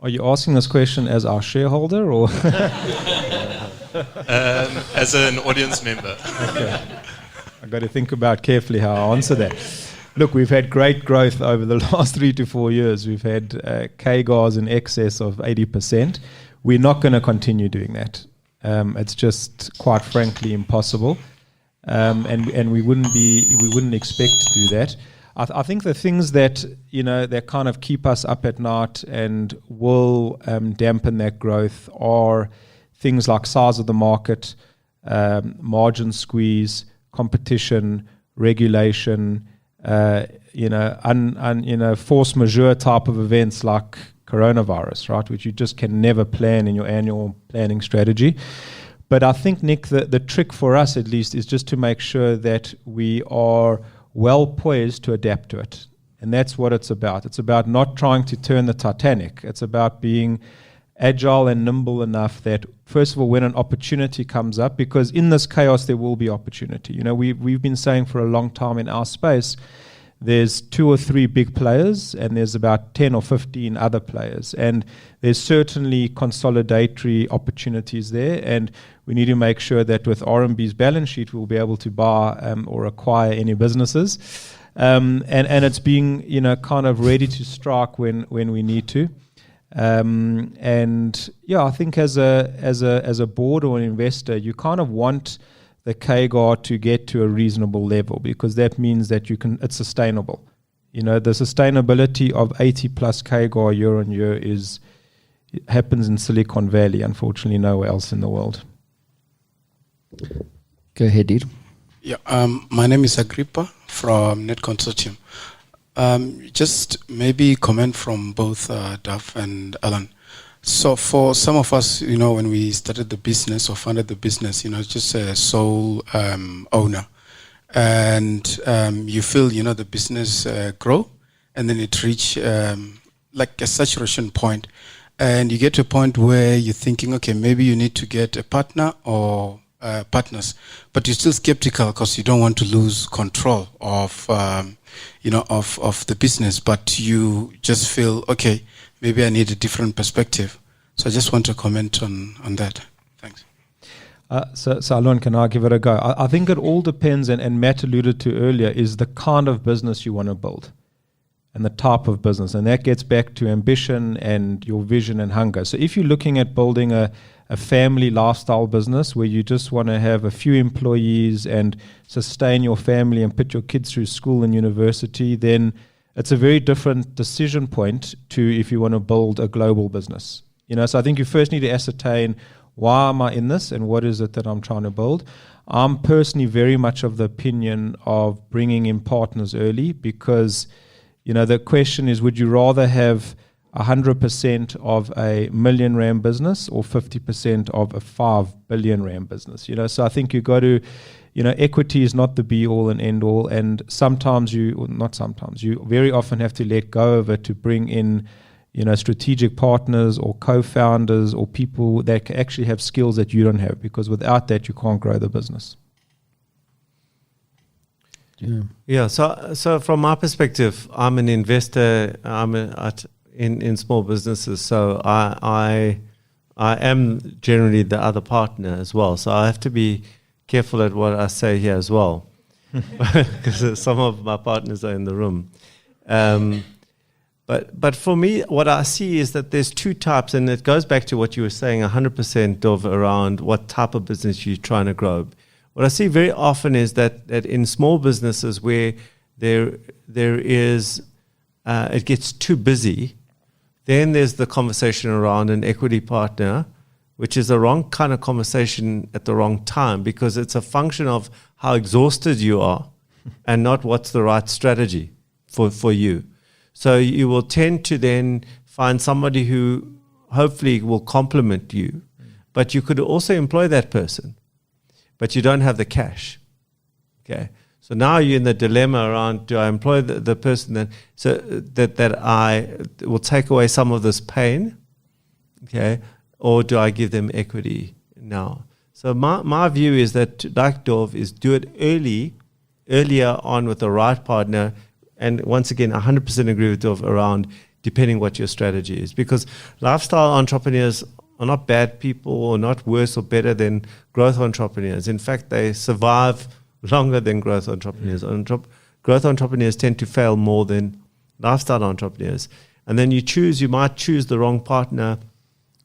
Are you asking this question as our shareholder or?
As an audience member.
Okay. I've got to think about carefully how I answer that. Look, we've had great growth over the last 3 to 4 years. We've had CAGRs in excess of 80%. We're not going to continue doing that. It's just, quite frankly, impossible. And we wouldn't expect to do that. I think the things that that kind of keep us up at night and will dampen that growth are things like size of the market, margin squeeze, competition, regulation, force majeure type of events like coronavirus, right, which you just can never plan in your annual planning strategy. But I think, Nick, the trick for us at least is just to make sure that we are well poised to adapt to it. And that's what it's about. It's about not trying to turn the Titanic. It's about being agile and nimble enough that, first of all, when an opportunity comes up, because in this chaos there will be opportunity. We've been saying for a long time in our space, there's 2 or 3 big players and there's about 10 or 15 other players. And there's certainly consolidatory opportunities there. And we need to make sure that with RMB's balance sheet, we'll be able to buy or acquire any businesses. And it's being, kind of ready to strike when we need to. And yeah, I think as a board or an investor, you kind of want the CAGR to get to a reasonable level, because that means that it's sustainable. The sustainability of 80 plus CAGR year on year happens in Silicon Valley, unfortunately nowhere else in the world.
Go ahead, dude.
Yeah, my name is Agrippa from Net Consortium. Just maybe comment from both Dov and Allon. So for some of us, when we started the business or founded the business, just a sole owner, and you feel, the business grow, and then it reach like a saturation point, and you get to a point where you're thinking, okay, maybe you need to get a partner or partners, but you're still skeptical because you don't want to lose control of of the business, but you just feel, okay, maybe I need a different perspective. So I just want to comment on that. Thanks.
So Allon, can I give it a go? I think it all depends, and Matt alluded to earlier, is the kind of business you want to build and the type of business. And that gets back to ambition and your vision and hunger. So if you're looking at building a family lifestyle business where you just want to have a few employees and sustain your family and put your kids through school and university, then it's a very different decision point to if you want to build a global business. So I think you first need to ascertain, why am I in this and what is it that I'm trying to build? I'm personally very much of the opinion of bringing in partners early, because the question is, would you rather have 100% of a million rand business or 50% of a 5 billion rand business? So I think you got to, equity is not the be all and end all, and you very often have to let go of it to bring in strategic partners or co-founders or people that actually have skills that you don't have, because without that you can't grow the business.
Yeah. So from my perspective, I'm an investor. In small businesses, so I am generally the other partner as well. So I have to be careful at what I say here as well, because some of my partners are in the room. But for me, what I see is that there's two types, and it goes back to what you were saying 100% of around what type of business you're trying to grow. What I see very often is that in small businesses where there is it gets too busy, then there's the conversation around an equity partner, which is the wrong kind of conversation at the wrong time, because it's a function of how exhausted you are and not what's the right strategy for you. So you will tend to then find somebody who hopefully will complement you, but you could also employ that person, but you don't have the cash. Okay. So now you're in the dilemma around, do I employ the person that I will take away some of this pain, okay, or do I give them equity now? So my view is that, like Dov, is do it earlier on with the right partner. And once again, 100% agree with Dov around depending what your strategy is, because lifestyle entrepreneurs are not bad people or not worse or better than growth entrepreneurs. In fact, they survive longer than growth entrepreneurs. Growth entrepreneurs tend to fail more than lifestyle entrepreneurs. And then you might choose the wrong partner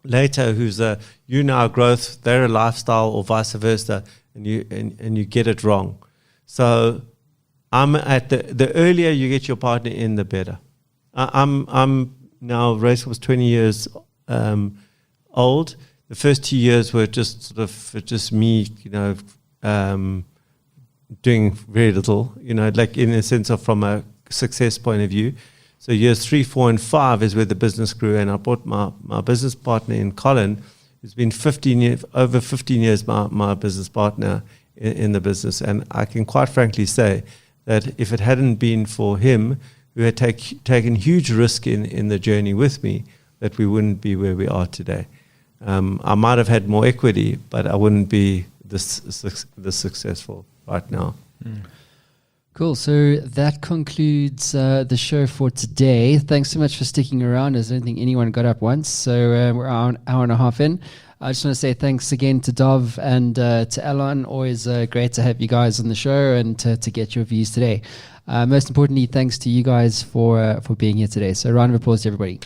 later who's you now growth, they're a lifestyle, or vice versa, and you get it wrong. So I'm at the earlier you get your partner in, the better. I'm now, Raizcorp was 20 years old. The first 2 years were just me, doing very little, like in a sense of from a success point of view. So years 3, 4, and 5 is where the business grew, and I brought my business partner in, Colin, who's been over 15 years my business partner in the business. And I can quite frankly say that if it hadn't been for him, who had taken huge risk in the journey with me, that we wouldn't be where we are today. I might have had more equity, but I wouldn't be this successful right now.
Cool. So that concludes the show for today. Thanks so much for sticking around, as I don't think anyone got up once. So we're an hour and a half in. I just want to say thanks again to Dov and to Allon. Always great to have you guys on the show and to get your views today. Most importantly, thanks to you guys for being here today. So a round of applause to everybody.